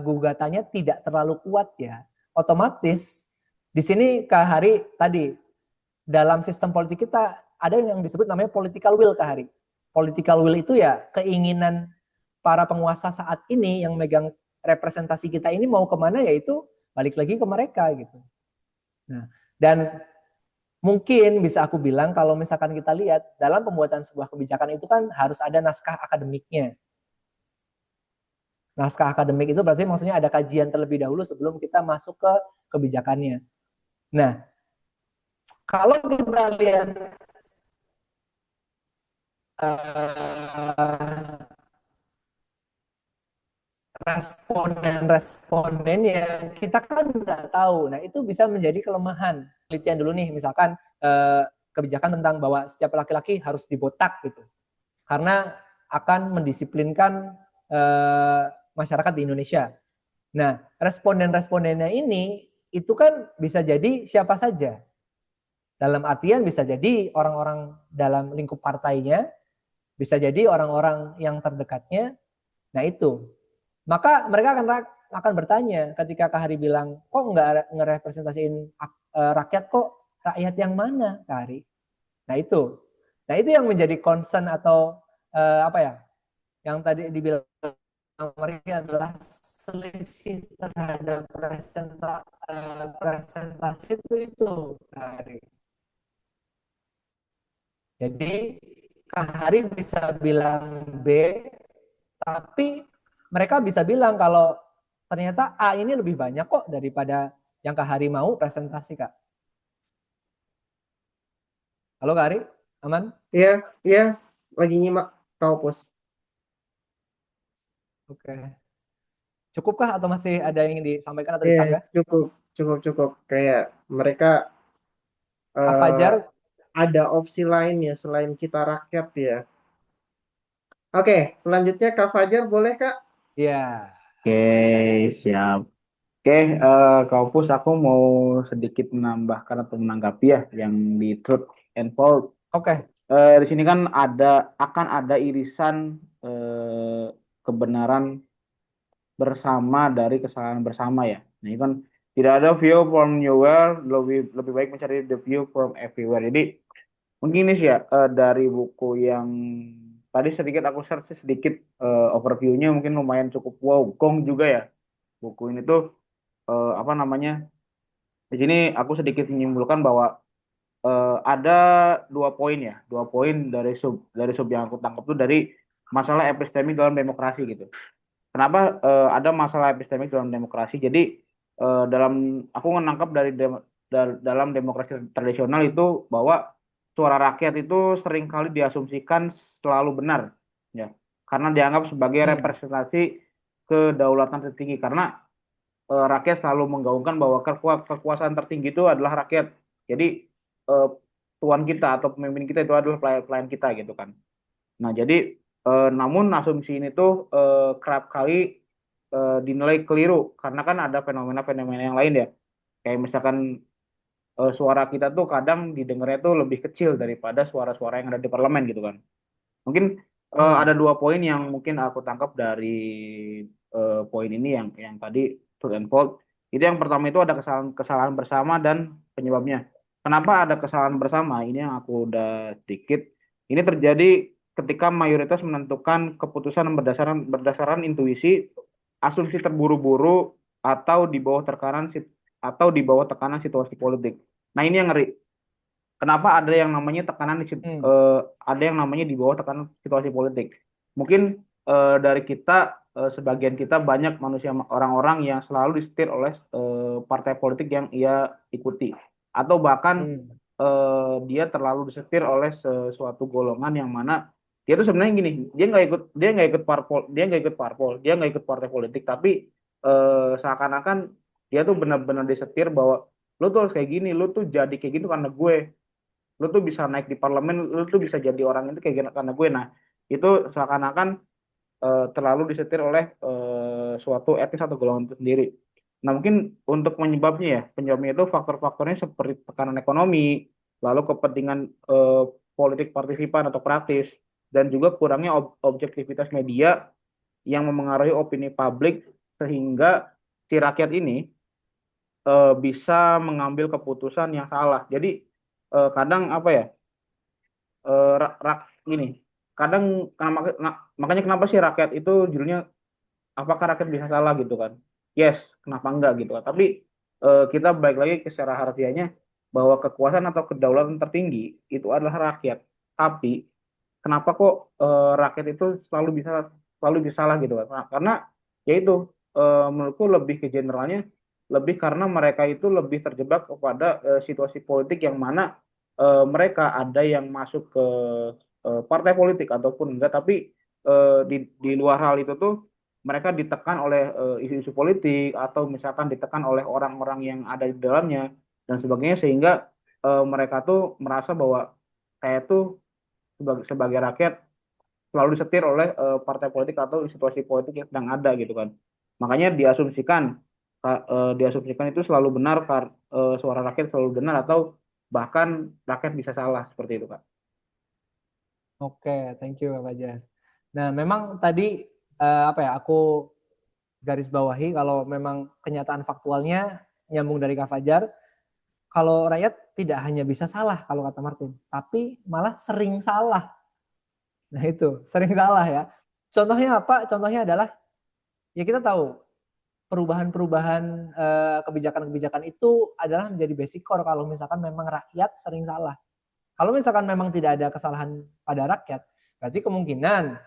[SPEAKER 4] gugatannya tidak terlalu kuat ya. Otomatis di sini Kak Hari tadi, dalam sistem politik kita ada yang disebut namanya political will, Kak Hari. Political will itu ya keinginan para penguasa saat ini yang megang representasi kita ini mau kemana, yaitu balik lagi ke mereka gitu. Nah, dan mungkin bisa aku bilang kalau misalkan kita lihat dalam pembuatan sebuah kebijakan itu kan harus ada naskah akademiknya. Naskah akademik itu berarti maksudnya ada kajian terlebih dahulu sebelum kita masuk ke kebijakannya. Nah, kalau kita lihat responden ya kita kan nggak tahu. Nah, itu bisa menjadi kelemahan. Penelitian dulu nih, misalkan kebijakan tentang bahwa setiap laki-laki harus dibotak gitu, karena akan mendisiplinkan masyarakat di Indonesia. Nah, responden-respondennya ini itu kan bisa jadi siapa saja. Dalam artian bisa jadi orang-orang dalam lingkup partainya, bisa jadi orang-orang yang terdekatnya. Nah, itu. Maka mereka akan bertanya ketika Kak Hari bilang, kok nggak ngerepresentasiin rakyat, kok rakyat yang mana, Kak Hari? Nah, itu. Nah, itu yang menjadi concern atau yang tadi dibilang mereka adalah selisih terhadap presentasi itu, Kak Hari. Jadi Kak Hari bisa bilang B, tapi mereka bisa bilang kalau ternyata A ini lebih banyak kok daripada yang Kak Hari mau presentasi, Kak. Halo Kak Hari, aman?
[SPEAKER 1] Iya, iya, lagi nyimak Kaupus.
[SPEAKER 4] Oke. Cukupkah atau masih ada yang ingin disampaikan atau
[SPEAKER 1] Iya,
[SPEAKER 4] disanggah?
[SPEAKER 1] cukup. Kayak mereka
[SPEAKER 4] Kak Fajar,
[SPEAKER 1] ada opsi lain ya selain kita rakyat ya. Oke, selanjutnya Kak Fajar boleh Kak?
[SPEAKER 4] ya.
[SPEAKER 3] Oke, siap. Oke, Kak Opus, aku mau sedikit menambahkan atau menanggapi ya yang di Truth and Fault.
[SPEAKER 4] Oke.
[SPEAKER 3] Di sini kan akan ada irisan kebenaran bersama dari kesalahan bersama ya. Nah, ini kan tidak ada view from nowhere, lebih baik mencari the view from everywhere. Jadi mungkin ini sih ya dari buku yang tadi sedikit aku search sedikit overview-nya mungkin lumayan cukup wow, gong juga ya. Buku ini tuh apa namanya? Di sini aku sedikit menyimpulkan bahwa ada dua poin dari sub yang aku tangkap tuh dari masalah epistemik dalam demokrasi gitu. Kenapa ada masalah epistemik dalam demokrasi? Jadi dalam aku menangkap dalam demokrasi tradisional itu bahwa suara rakyat itu seringkali diasumsikan selalu benar, ya, karena dianggap sebagai representasi kedaulatan tertinggi. Karena rakyat selalu menggaungkan bahwa kekuasaan tertinggi itu adalah rakyat. Jadi tuan kita atau pemimpin kita itu adalah pelayan kita gitu kan. Nah, jadi namun asumsi ini tuh kerap kali dinilai keliru karena kan ada fenomena-fenomena yang lain ya. Kayak misalkan suara kita tuh kadang didengarnya tuh lebih kecil daripada suara-suara yang ada di parlemen gitu kan. Mungkin ada dua poin yang mungkin aku tangkap dari poin ini yang tadi truth and fault. Itu yang pertama itu ada kesalahan bersama dan penyebabnya. Kenapa ada kesalahan bersama? Ini yang aku udah sedikit. Ini terjadi ketika mayoritas menentukan keputusan berdasarkan intuisi, asumsi terburu-buru atau di bawah tekanan situasi politik. Nah, ini yang ngeri. Kenapa ada yang namanya ada yang namanya di bawah tekanan situasi politik? Mungkin dari kita sebagian kita banyak orang-orang yang selalu disetir oleh partai politik yang ia ikuti, atau bahkan dia terlalu disetir oleh suatu golongan yang mana dia tuh sebenarnya gini, dia nggak ikut partai politik, tapi seakan-akan dia tuh benar-benar disetir bahwa lu tuh harus kayak gini, lu tuh jadi kayak gitu karena gue, lu tuh bisa naik di parlemen, lu tuh bisa jadi orang itu kayak gini karena gue. Nah, itu seakan-akan terlalu disetir oleh suatu etnis atau golongan itu sendiri. Nah, mungkin untuk penyebabnya itu faktor-faktornya seperti tekanan ekonomi, lalu kepentingan politik partisipan atau praktis, dan juga kurangnya objektivitas media yang memengaruhi opini publik sehingga si rakyat ini bisa mengambil keputusan yang salah. Jadi kadang apa ya, gini, kadang makanya kenapa sih rakyat itu judulnya apakah rakyat bisa salah gitu kan? Yes, kenapa enggak gitu kan? Tapi kita balik lagi ke secara harfiahnya bahwa kekuasaan atau kedaulatan tertinggi itu adalah rakyat. Tapi kenapa kok rakyat itu selalu bisa salah gitu kan? Nah, karena yaitu menurutku lebih ke generalnya lebih karena mereka itu lebih terjebak kepada situasi politik yang mana mereka ada yang masuk ke partai politik ataupun enggak, tapi di luar hal itu tuh mereka ditekan oleh isu-isu politik atau misalkan ditekan oleh orang-orang yang ada di dalamnya dan sebagainya sehingga mereka tuh merasa bahwa saya tuh sebagai rakyat selalu disetir oleh partai politik atau situasi politik yang sedang ada gitu kan. Makanya diasumsikan itu selalu benar, suara rakyat selalu benar atau bahkan rakyat bisa salah seperti itu, Kak.
[SPEAKER 4] Oke, thank you Kak Fajar. Nah, memang tadi aku garis bawahi kalau memang kenyataan faktualnya nyambung dari Kak Fajar, kalau rakyat tidak hanya bisa salah kalau kata Martin, tapi malah sering salah. Nah itu, sering salah ya. Contohnya apa? Contohnya adalah, ya kita tahu, perubahan-perubahan kebijakan-kebijakan itu adalah menjadi basic core kalau misalkan memang rakyat sering salah. Kalau misalkan memang tidak ada kesalahan pada rakyat, berarti kemungkinan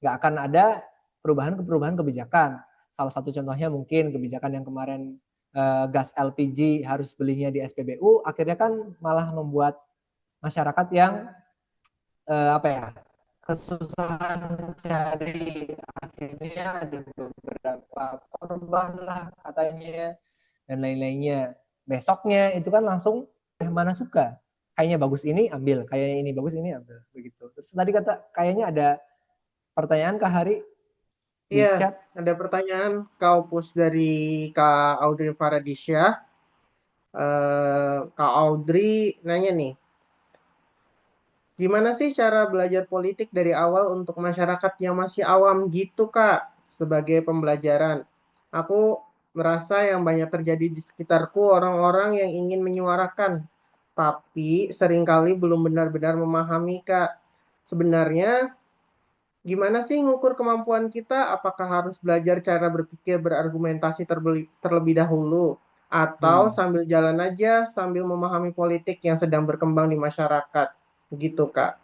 [SPEAKER 4] nggak akan ada perubahan kebijakan. Salah satu contohnya mungkin kebijakan yang kemarin gas LPG harus belinya di SPBU, akhirnya kan malah membuat masyarakat yang kesusahan cari, akhirnya ada beberapa korban lah katanya dan lain-lainnya. Besoknya itu kan langsung mana suka, kayaknya bagus ini ambil, kayaknya ini bagus ini ambil, begitu. Terus tadi kayaknya ada pertanyaan Kak Hari di
[SPEAKER 1] Iya,
[SPEAKER 4] chat.
[SPEAKER 1] ada pertanyaan Kak Opus dari Kak Audrey Faradisha. Kak Audrey nanya nih, gimana sih cara belajar politik dari awal untuk masyarakat yang masih awam gitu, Kak, sebagai pembelajaran? Aku merasa yang banyak terjadi di sekitarku orang-orang yang ingin menyuarakan, tapi seringkali belum benar-benar memahami, Kak. Sebenarnya gimana sih ngukur kemampuan kita? Apakah harus belajar cara berpikir berargumentasi terlebih dahulu? Atau sambil jalan aja, sambil memahami politik yang sedang berkembang di masyarakat? Gitu, Kak.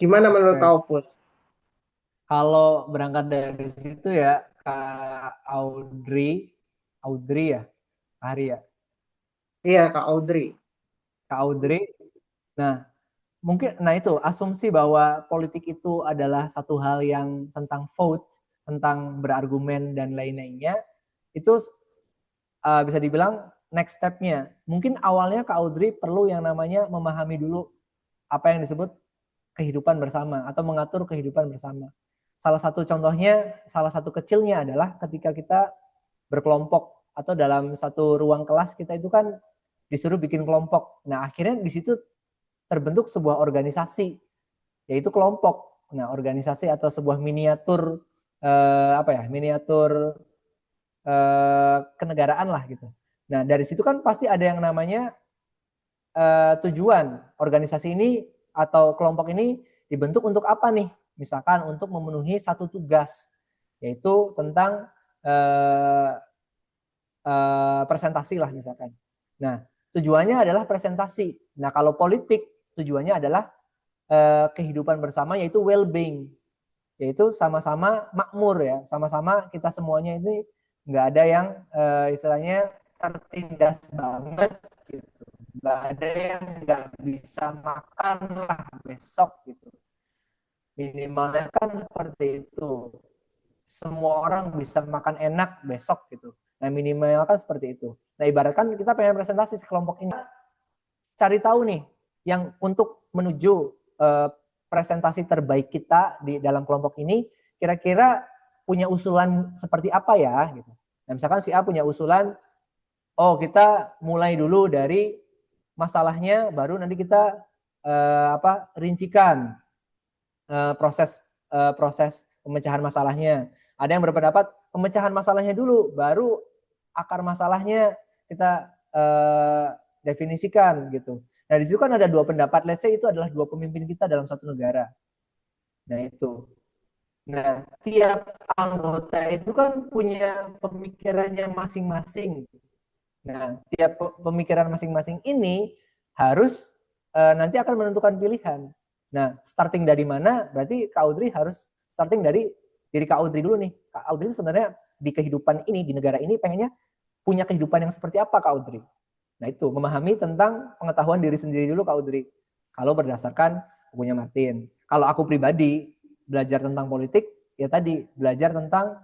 [SPEAKER 1] Gimana menurut Kak Opus?
[SPEAKER 4] Kalau berangkat dari situ ya, Kak Audrey ya, Kak Hari ya.
[SPEAKER 1] Iya, Kak Audrey.
[SPEAKER 4] Kak Audrey. Nah, mungkin itu asumsi bahwa politik itu adalah satu hal yang tentang vote, tentang berargumen dan lain-lainnya, itu bisa dibilang next step-nya. Mungkin awalnya Kak Audrey perlu yang namanya memahami dulu apa yang disebut kehidupan bersama atau mengatur kehidupan bersama. Salah satu contohnya, salah satu kecilnya adalah ketika kita berkelompok atau dalam satu ruang kelas kita itu kan disuruh bikin kelompok. Nah, akhirnya di situ terbentuk sebuah organisasi, yaitu kelompok. Nah, organisasi atau sebuah miniatur miniatur kenegaraan lah gitu. Nah, dari situ kan pasti ada yang namanya tujuan organisasi ini atau kelompok ini dibentuk untuk apa nih? Misalkan untuk memenuhi satu tugas, yaitu tentang presentasi lah misalkan. Nah, tujuannya adalah presentasi. Nah, kalau politik tujuannya adalah kehidupan bersama, yaitu well-being, yaitu sama-sama makmur ya, sama-sama kita semuanya ini nggak ada yang istilahnya tertindas banget gitu, nggak ada yang nggak bisa makan lah besok gitu, minimalnya kan seperti itu, semua orang bisa makan enak besok gitu. Nah, minimal kan seperti itu. Nah, ibaratkan kita pengen presentasi kelompok ini, cari tahu nih yang untuk menuju presentasi terbaik kita di dalam kelompok ini, kira-kira punya usulan seperti apa ya gitu. Nah, misalkan si A punya usulan, oh kita mulai dulu dari masalahnya, baru nanti kita rincikan proses pemecahan masalahnya. Ada yang berpendapat pemecahan masalahnya dulu, baru akar masalahnya kita definisikan gitu. Nah di situ kan ada dua pendapat. Let's say itu adalah dua pemimpin kita dalam satu negara. Nah itu. Nah tiap anggota itu kan punya pemikirannya masing-masing. Nah tiap pemikiran masing-masing ini harus nanti akan menentukan pilihan. Nah, starting dari mana? Berarti Kak Audrey harus starting dari diri Kak Audrey dulu nih. Kak Audrey sebenarnya di kehidupan ini, di negara ini pengennya punya kehidupan yang seperti apa Kak Audrey? Nah itu, memahami tentang pengetahuan diri sendiri dulu Kak Audrey. Kalau berdasarkan bukunya Martin. Kalau aku pribadi, belajar tentang politik, ya tadi, belajar tentang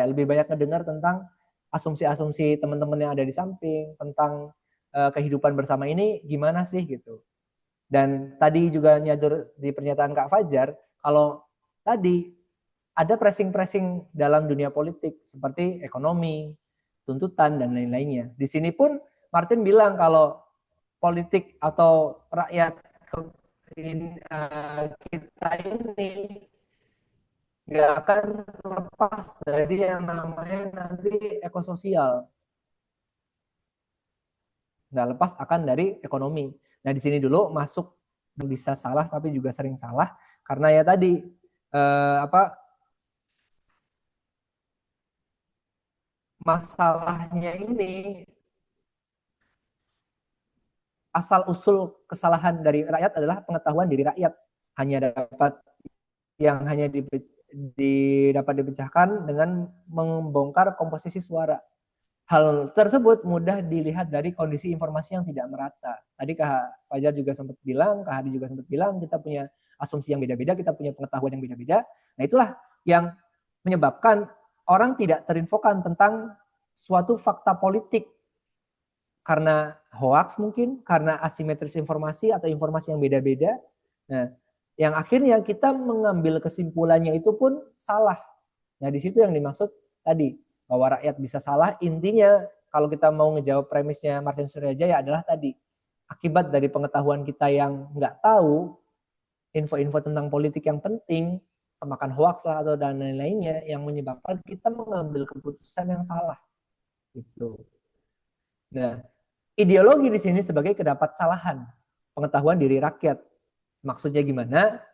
[SPEAKER 4] lebih banyak ngedengar tentang asumsi-asumsi teman-teman yang ada di samping, tentang kehidupan bersama ini gimana sih gitu. Dan tadi juga nyadur di pernyataan Kak Fajar, kalau tadi ada pressing-pressing dalam dunia politik seperti ekonomi, tuntutan, dan lain-lainnya. Di sini pun Martin bilang kalau politik atau rakyat kita ini nggak akan lepas dari yang namanya nanti ekososial. Nggak lepas akan dari ekonomi. Nah di sini dulu masuk bisa salah tapi juga sering salah karena ya tadi masalahnya ini asal usul kesalahan dari rakyat adalah pengetahuan diri rakyat hanya dapat dapat dipecahkan dengan membongkar komposisi suara. Hal tersebut mudah dilihat dari kondisi informasi yang tidak merata. Tadi Kak Fajar juga sempat bilang, Kak Hadi juga sempat bilang, kita punya asumsi yang beda-beda, kita punya pengetahuan yang beda-beda. Nah itulah yang menyebabkan orang tidak terinfokan tentang suatu fakta politik. Karena hoax mungkin, karena asimetris informasi atau informasi yang beda-beda. Nah, yang akhirnya kita mengambil kesimpulannya itu pun salah. Nah di situ yang dimaksud tadi, bahwa rakyat bisa salah, intinya kalau kita mau ngejawab premisnya Martin Suryajaya adalah tadi, akibat dari pengetahuan kita yang nggak tahu, info-info tentang politik yang penting, kemakan hoax lah atau dan lain-lainnya, yang menyebabkan kita mengambil keputusan yang salah. Gitu. Nah, ideologi di sini sebagai kedapatsalahan, pengetahuan diri rakyat. Maksudnya gimana?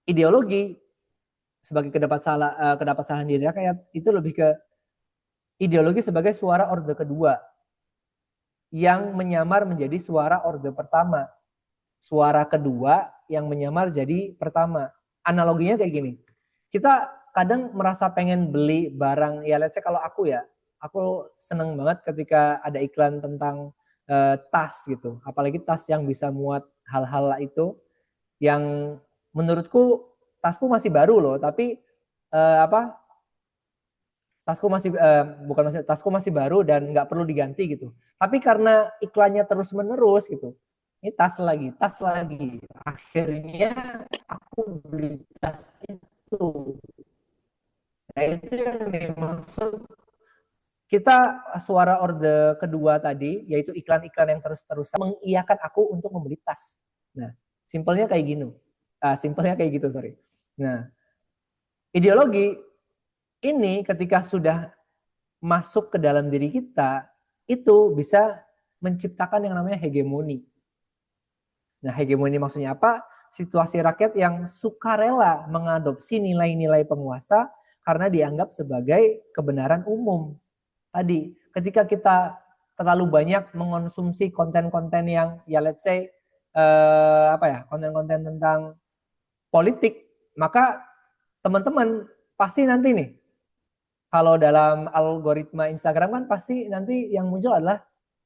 [SPEAKER 4] Ideologi sebagai kedapatsalahan diri rakyat itu lebih ke ideologi sebagai suara orde kedua yang menyamar menjadi suara orde pertama. Suara kedua yang menyamar jadi pertama. Analoginya kayak gini. Kita kadang merasa pengen beli barang, ya let's say kalau aku ya, aku seneng banget ketika ada iklan tentang tas gitu. Apalagi tas yang bisa muat hal-hal itu yang menurutku tasku masih baru loh, tapi tasku masih baru dan nggak perlu diganti gitu. Tapi karena iklannya terus menerus gitu, ini tas lagi, akhirnya aku beli tas itu. Nah itu yang dimaksud kita suara orde kedua tadi, yaitu iklan-iklan yang terus-terusan mengiyakan aku untuk membeli tas. Nah simpelnya kayak gini, sorry. Nah ideologi ini ketika sudah masuk ke dalam diri kita, itu bisa menciptakan yang namanya hegemoni. Nah, hegemoni maksudnya apa? Situasi rakyat yang sukarela mengadopsi nilai-nilai penguasa karena dianggap sebagai kebenaran umum. Tadi, ketika kita terlalu banyak mengonsumsi konten-konten yang, ya let's say, konten-konten tentang politik, maka teman-teman pasti nanti nih, kalau dalam algoritma Instagram kan pasti nanti yang muncul adalah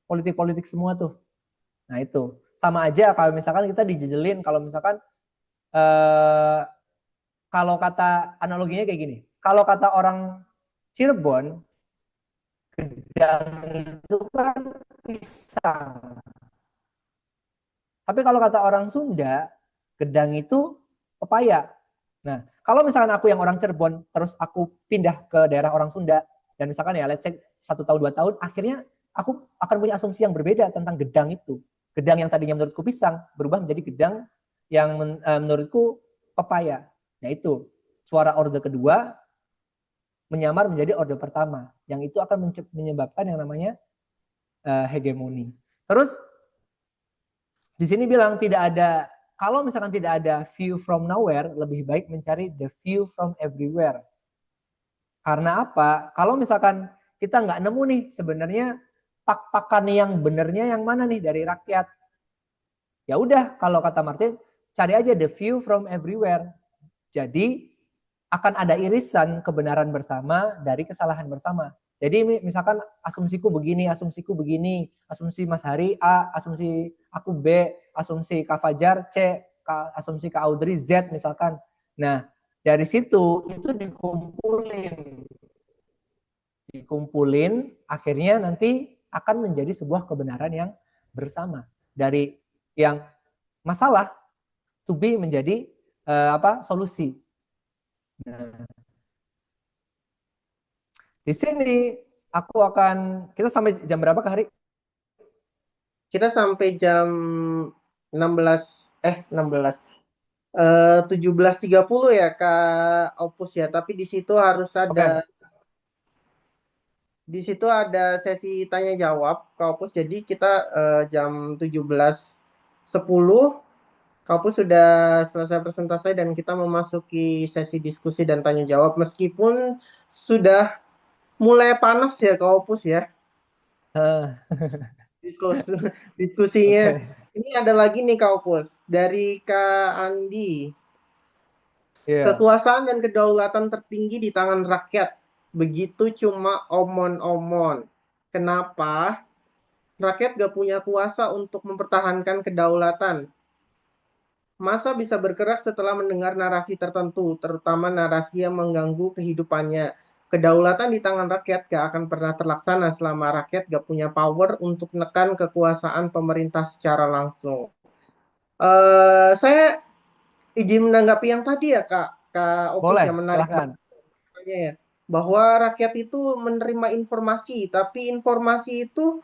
[SPEAKER 4] politik-politik semua tuh. Nah itu sama aja kalau misalkan kita dijejelin, kalau misalkan kalau kata analoginya kayak gini, kalau kata orang Cirebon, gedang itu kan pisang. Tapi kalau kata orang Sunda, gedang itu pepaya. Nah, kalau misalkan aku yang orang Cirebon, terus aku pindah ke daerah orang Sunda, dan misalkan ya, let's say 1 tahun, 2 tahun, akhirnya aku akan punya asumsi yang berbeda tentang gedang itu. Gedang yang tadinya menurutku pisang, berubah menjadi gedang yang menurutku pepaya. Nah itu, suara orde kedua menyamar menjadi orde pertama, yang itu akan menyebabkan yang namanya hegemoni. Terus, di sini bilang kalau misalkan tidak ada view from nowhere, lebih baik mencari the view from everywhere. Karena apa? Kalau misalkan kita nggak nemu nih sebenarnya pak-pakan yang benernya yang mana nih dari rakyat. Ya udah, kalau kata Martin, cari aja the view from everywhere. Jadi akan ada irisan kebenaran bersama dari kesalahan bersama. Jadi misalkan asumsiku begini, asumsi Mas Hari A, asumsi aku B, asumsi Kak Fajar C, asumsi Kak Audrey Z misalkan. Nah, dari situ itu dikumpulin, akhirnya nanti akan menjadi sebuah kebenaran yang bersama. Dari yang masalah to be menjadi solusi. Nah, di sini kita sampai jam berapa Kak Hari?
[SPEAKER 1] Kita sampai jam 17.30 ya Kak Opus ya. Tapi di situ harus ada sesi tanya jawab Kak Opus. Jadi kita jam 17.10 Kak Opus sudah selesai presentasi dan kita memasuki sesi diskusi dan tanya jawab meskipun sudah mulai panas ya Kak Opus ya. Diskusinya. Ini ada lagi nih Kak Opus dari Kak Andi. Kekuasaan dan kedaulatan tertinggi di tangan rakyat. Begitu cuma omon-omon. Kenapa? Rakyat gak punya kuasa untuk mempertahankan kedaulatan. Masa bisa bergerak setelah mendengar narasi tertentu, terutama narasi yang mengganggu kehidupannya. Kedaulatan di tangan rakyat gak akan pernah terlaksana selama rakyat gak punya power untuk menekan kekuasaan pemerintah secara langsung. Saya izin menanggapi yang tadi ya Kak Opus.
[SPEAKER 4] Boleh,
[SPEAKER 1] yang menarik
[SPEAKER 4] silahkan.
[SPEAKER 1] ya, bahwa rakyat itu menerima informasi, tapi informasi itu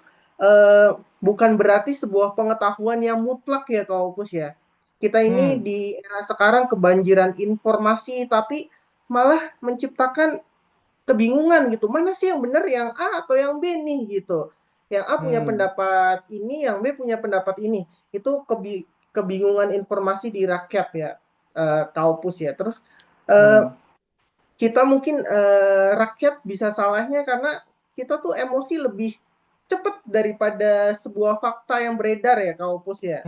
[SPEAKER 1] bukan berarti sebuah pengetahuan yang mutlak ya Kak Opus ya. Kita ini di era sekarang kebanjiran informasi, tapi malah menciptakan kebingungan gitu. Mana sih yang benar, yang A atau yang B nih gitu. Yang A punya pendapat ini, yang B punya pendapat ini. Itu kebingungan informasi di rakyat ya, Kak Opus ya. Terus kita mungkin rakyat bisa salahnya karena kita tuh emosi lebih cepat daripada sebuah fakta yang beredar ya Kak Opus ya.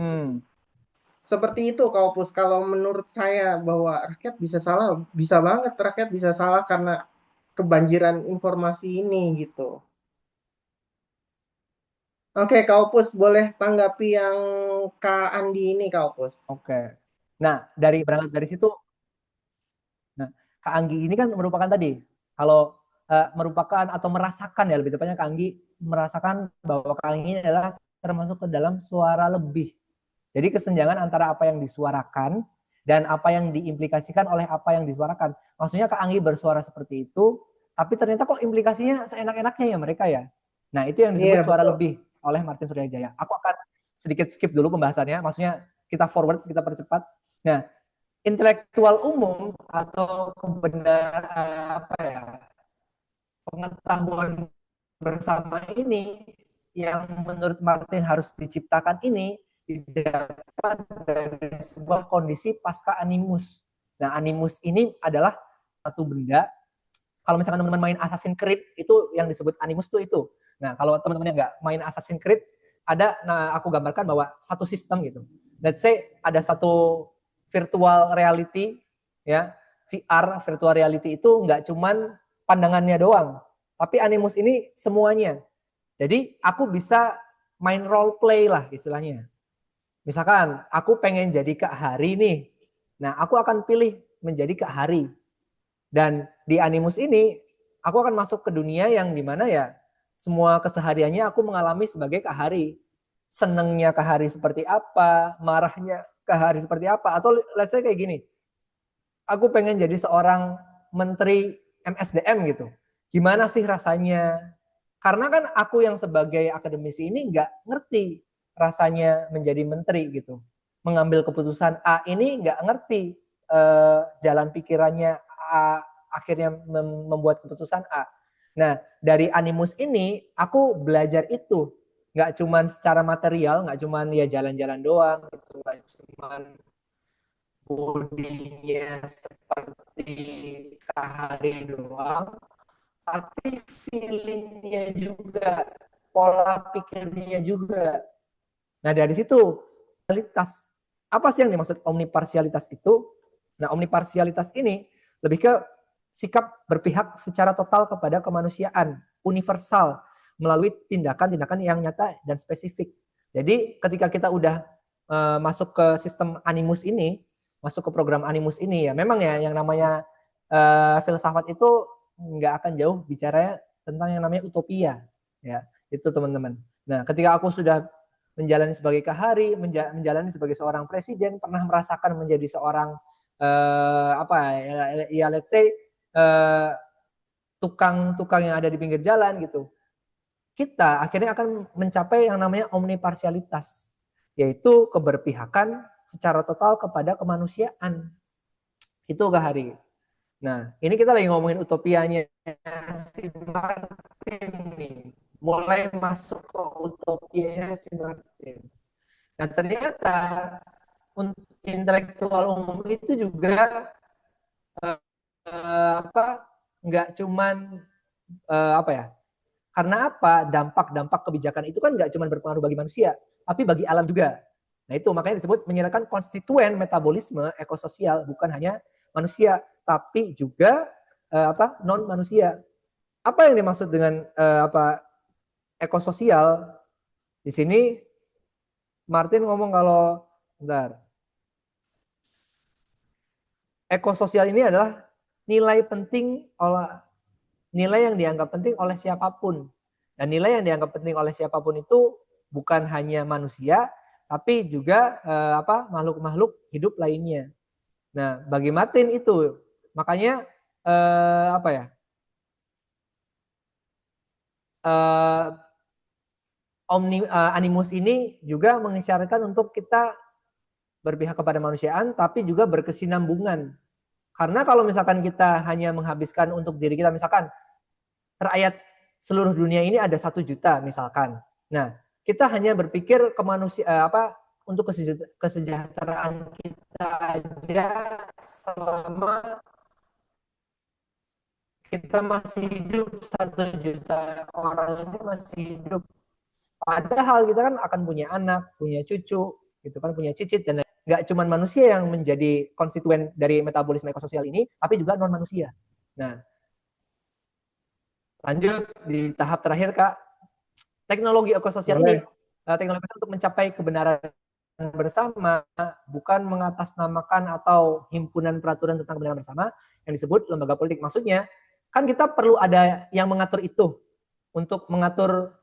[SPEAKER 1] Seperti itu Kak Opus. Kalau menurut saya bahwa rakyat bisa salah, bisa banget rakyat bisa salah karena kebanjiran informasi ini gitu. Oke Kak Opus, boleh tanggapi yang Kak Andi ini Kak Opus.
[SPEAKER 4] Oke. Nah, berangkat dari situ, Kak Anggi ini kan merupakan tadi, kalau merupakan atau merasakan ya, lebih tepatnya Kak Anggi merasakan bahwa Kak Anggi ini adalah termasuk ke dalam suara lebih. Jadi kesenjangan antara apa yang disuarakan dan apa yang diimplikasikan oleh apa yang disuarakan. Maksudnya Kak Anggi bersuara seperti itu, tapi ternyata kok implikasinya seenak-enaknya ya mereka ya. Nah, itu yang disebut suara lebih oleh Martin Suryajaya. Aku akan sedikit skip dulu pembahasannya, maksudnya kita forward, kita percepat. Nah, intelektual umum atau kebenaran pengetahuan bersama ini yang menurut Martin harus diciptakan ini didapat dari sebuah kondisi pasca animus. Nah, animus ini adalah satu benda. Kalau misalkan teman-teman main Assassin's Creed, itu yang disebut animus tuh itu. Nah, kalau teman-teman yang nggak main Assassin's Creed, aku gambarkan bahwa satu sistem gitu. Let's say ada satu virtual reality, ya, VR, virtual reality itu nggak cuman pandangannya doang, tapi animus ini semuanya. Jadi aku bisa main role play lah istilahnya. Misalkan aku pengen jadi Kak Hari nih, nah aku akan pilih menjadi Kak Hari. Dan di animus ini aku akan masuk ke dunia yang dimana ya semua kesehariannya aku mengalami sebagai Kak Hari. Senengnya Kak Hari seperti apa, marahnya Kak Hari seperti apa, atau let's say kayak gini. aku pengen jadi seorang menteri MSDM gitu. Gimana sih rasanya? Karena kan aku yang sebagai akademisi ini nggak ngerti rasanya menjadi menteri gitu. Mengambil keputusan A ini nggak ngerti jalan pikirannya A, akhirnya membuat keputusan A. Nah, dari animus ini aku belajar itu. Nggak cuman secara material, nggak cuman ya jalan-jalan doang, gitu. Nggak cuman bodinya seperti Kahari doang, tapi feelingnya juga, pola pikirnya juga. Nah dari situ, parsialitas. Apa sih yang dimaksud omniparsialitas itu? Nah omniparsialitas ini lebih ke sikap berpihak secara total kepada kemanusiaan, universal, melalui tindakan-tindakan yang nyata dan spesifik. Jadi ketika kita udah masuk ke sistem animus ini, masuk ke program animus ini ya, memang ya yang namanya filsafat itu nggak akan jauh bicaranya tentang yang namanya utopia, ya itu teman-teman. Nah, ketika aku sudah menjalani sebagai kahari, menjalani sebagai seorang presiden, pernah merasakan menjadi seorang apa ya let's say tukang-tukang yang ada di pinggir jalan gitu. Kita akhirnya akan mencapai yang namanya omniparsialitas, yaitu keberpihakan secara total kepada kemanusiaan. Itu kahari. Nah, ini kita lagi ngomongin utopianya si Martin nih. Mulai masuk ke utopianya si Martin. Nah, ternyata untuk intelektual umum itu juga nggak cuman apa ya? Karena apa? Dampak-dampak kebijakan itu kan nggak cuman berpengaruh bagi manusia, tapi bagi alam juga. Nah, itu makanya disebut menyerahkan konstituen metabolisme ekososial, bukan hanya manusia, tapi juga non manusia. Apa yang dimaksud dengan ekososial? Di sini Martin ngomong kalau bentar. Ekososial ini adalah nilai penting nilai yang dianggap penting oleh siapapun. Dan nilai yang dianggap penting oleh siapapun itu bukan hanya manusia, tapi juga makhluk-makhluk hidup lainnya. Nah, bagi Martin itu makanya animus ini juga mengisyaratkan untuk kita berpihak kepada manusiaan, tapi juga berkesinambungan. Karena kalau misalkan kita hanya menghabiskan untuk diri kita, misalkan rakyat seluruh dunia ini ada 1 juta misalkan. Nah, kita hanya berpikir untuk kesejahteraan kita aja selama kita masih hidup, 1 juta orang ini masih hidup. Padahal kita kan akan punya anak, punya cucu, gitu kan, punya cicit, dan nggak cuma manusia yang menjadi konstituen dari metabolisme ekososial ini, tapi juga non manusia. Nah, lanjut di tahap terakhir Kak, teknologi ekososial ini, teknologi untuk mencapai kebenaran bersama, bukan mengatasnamakan atau himpunan peraturan tentang kebenaran bersama yang disebut lembaga politik. Maksudnya, kan kita perlu ada yang mengatur itu, untuk mengatur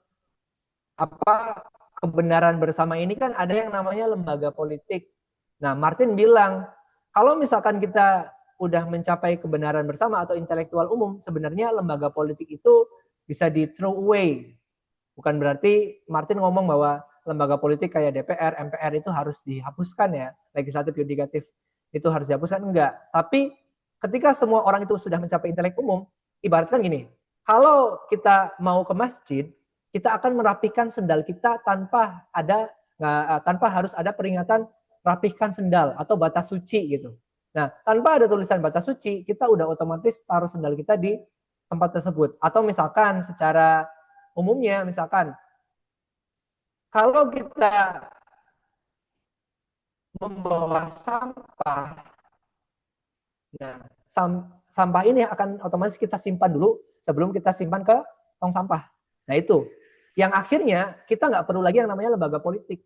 [SPEAKER 4] kebenaran bersama ini kan ada yang namanya lembaga politik. Nah, Martin bilang, kalau misalkan kita udah mencapai kebenaran bersama atau intelektual umum, sebenarnya lembaga politik itu bisa di throw away. Bukan berarti Martin ngomong bahwa lembaga politik kayak DPR, MPR itu harus dihapuskan ya, legislatif, yudikatif itu harus dihapuskan, enggak. Tapi ketika semua orang itu sudah mencapai intelek umum, ibaratkan gini, kalau kita mau ke masjid, kita akan merapikan sendal kita tanpa harus ada peringatan rapihkan sendal atau batas suci gitu. Nah, tanpa ada tulisan batas suci, kita udah otomatis taruh sendal kita di tempat tersebut. Atau misalkan secara umumnya, misalkan kalau kita membawa sampah, nah sampah ini akan otomatis kita simpan dulu sebelum kita simpan ke tong sampah. Nah itu, yang akhirnya kita nggak perlu lagi yang namanya lembaga politik.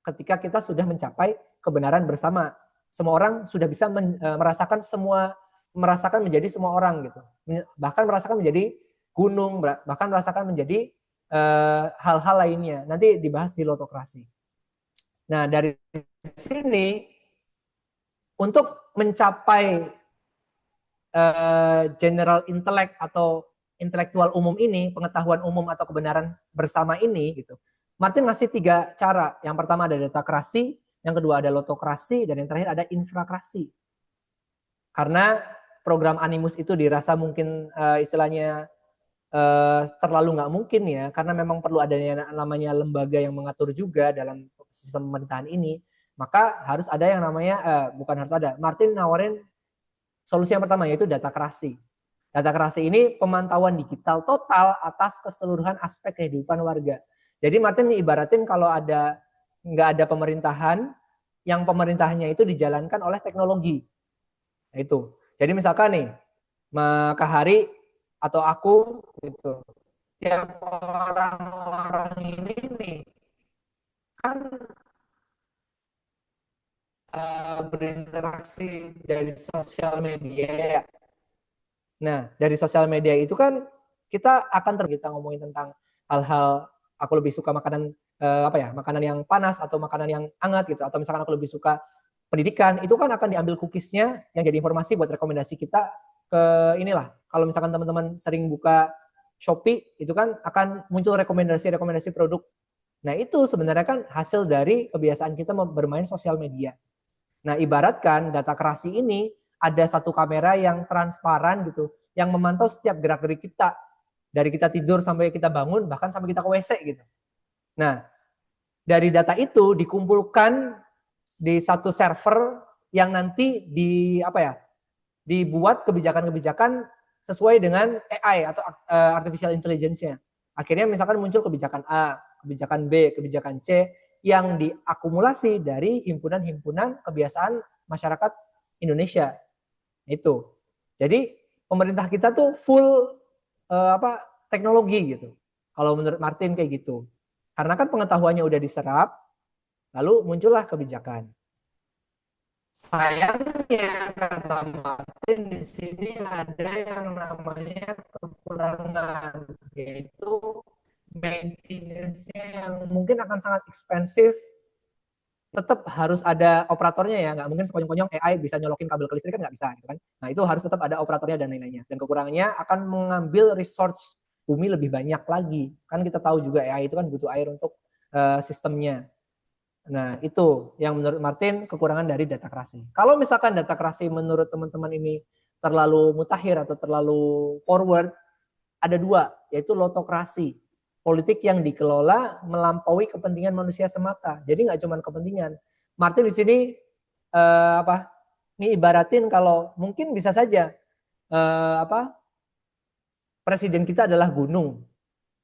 [SPEAKER 4] Ketika kita sudah mencapai kebenaran bersama, semua orang sudah bisa merasakan menjadi semua orang gitu, bahkan merasakan menjadi gunung, bahkan merasakan menjadi hal-hal lainnya. Nanti dibahas di lotokrasi. Nah dari sini untuk mencapai general intellect atau intelektual umum ini, pengetahuan umum atau kebenaran bersama ini gitu. Martin ngasih 3 cara. Yang pertama ada datakrasi, yang kedua ada lotokrasi, dan yang terakhir ada infrakrasi. Karena program Animus itu dirasa mungkin istilahnya terlalu nggak mungkin ya, karena memang perlu adanya namanya lembaga yang mengatur juga dalam sistem pemerintahan ini, maka harus ada yang namanya, bukan harus ada, Martin nawarin solusi yang pertama yaitu datakrasi. Datakrasi ini pemantauan digital total atas keseluruhan aspek kehidupan warga. Jadi Martin ibaratin kalau nggak ada pemerintahan, yang pemerintahannya itu dijalankan oleh teknologi. Nah, itu. Jadi misalkan nih, Kak Hari atau aku gitu, tiap orang-orang ini nih kan berinteraksi dari sosial media. Nah, dari sosial media itu kan kita akan kita ngomongin tentang hal-hal, aku lebih suka makanan makanan yang panas atau makanan yang hangat gitu, atau misalkan aku lebih suka pendidikan, itu kan akan diambil cookiesnya yang jadi informasi buat rekomendasi kita ke inilah. Kalau misalkan teman-teman sering buka Shopee, itu kan akan muncul rekomendasi produk. Nah, itu sebenarnya kan hasil dari kebiasaan kita bermain sosial media. Nah, ibaratkan datakrasi ini ada satu kamera yang transparan gitu, yang memantau setiap gerak-gerik kita. Dari kita tidur sampai kita bangun, bahkan sampai kita ke WC gitu. Nah, dari data itu dikumpulkan di satu server yang nanti dibuat kebijakan-kebijakan sesuai dengan AI atau artificial intelligence-nya. Akhirnya misalkan muncul kebijakan A, kebijakan B, kebijakan C yang diakumulasi dari himpunan-himpunan kebiasaan masyarakat Indonesia. Itu. Jadi pemerintah kita tuh full teknologi gitu. Kalau menurut Martin kayak gitu. Karena kan pengetahuannya udah diserap, lalu muncullah kebijakan. Sayangnya kata Martin di sini ada yang namanya kekurangan, yaitu maintenance-nya yang mungkin akan sangat ekspensif. Tetap harus ada operatornya ya, nggak mungkin sekonyong-konyong AI bisa nyolokin kabel ke listrik kan nggak bisa gitu kan. Nah itu harus tetap ada operatornya dan lain-lainnya. Dan kekurangannya akan mengambil resource bumi lebih banyak lagi. Kan kita tahu juga AI itu kan butuh air untuk sistemnya. Nah itu yang menurut Martin kekurangan dari datakrasi. Kalau misalkan datakrasi menurut teman-teman ini terlalu mutakhir atau terlalu forward, ada 2, yaitu lotokrasi. Politik yang dikelola melampaui kepentingan manusia semata. Jadi nggak cuma kepentingan. Martin di sini ini ibaratin kalau mungkin bisa saja presiden kita adalah gunung.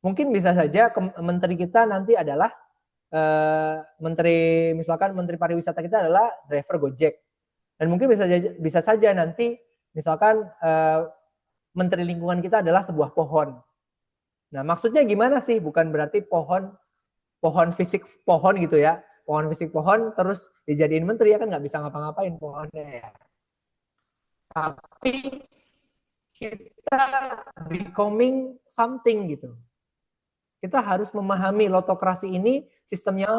[SPEAKER 4] Mungkin bisa saja menteri kita nanti adalah misalkan menteri pariwisata kita adalah driver Gojek. Dan mungkin bisa saja nanti misalkan menteri lingkungan kita adalah sebuah pohon. Nah, maksudnya gimana sih? Bukan berarti pohon fisik pohon gitu ya. Pohon fisik pohon terus dijadiin menteri ya kan nggak bisa ngapa-ngapain pohonnya ya. Tapi kita becoming something gitu. Kita harus memahami lotokrasi ini sistemnya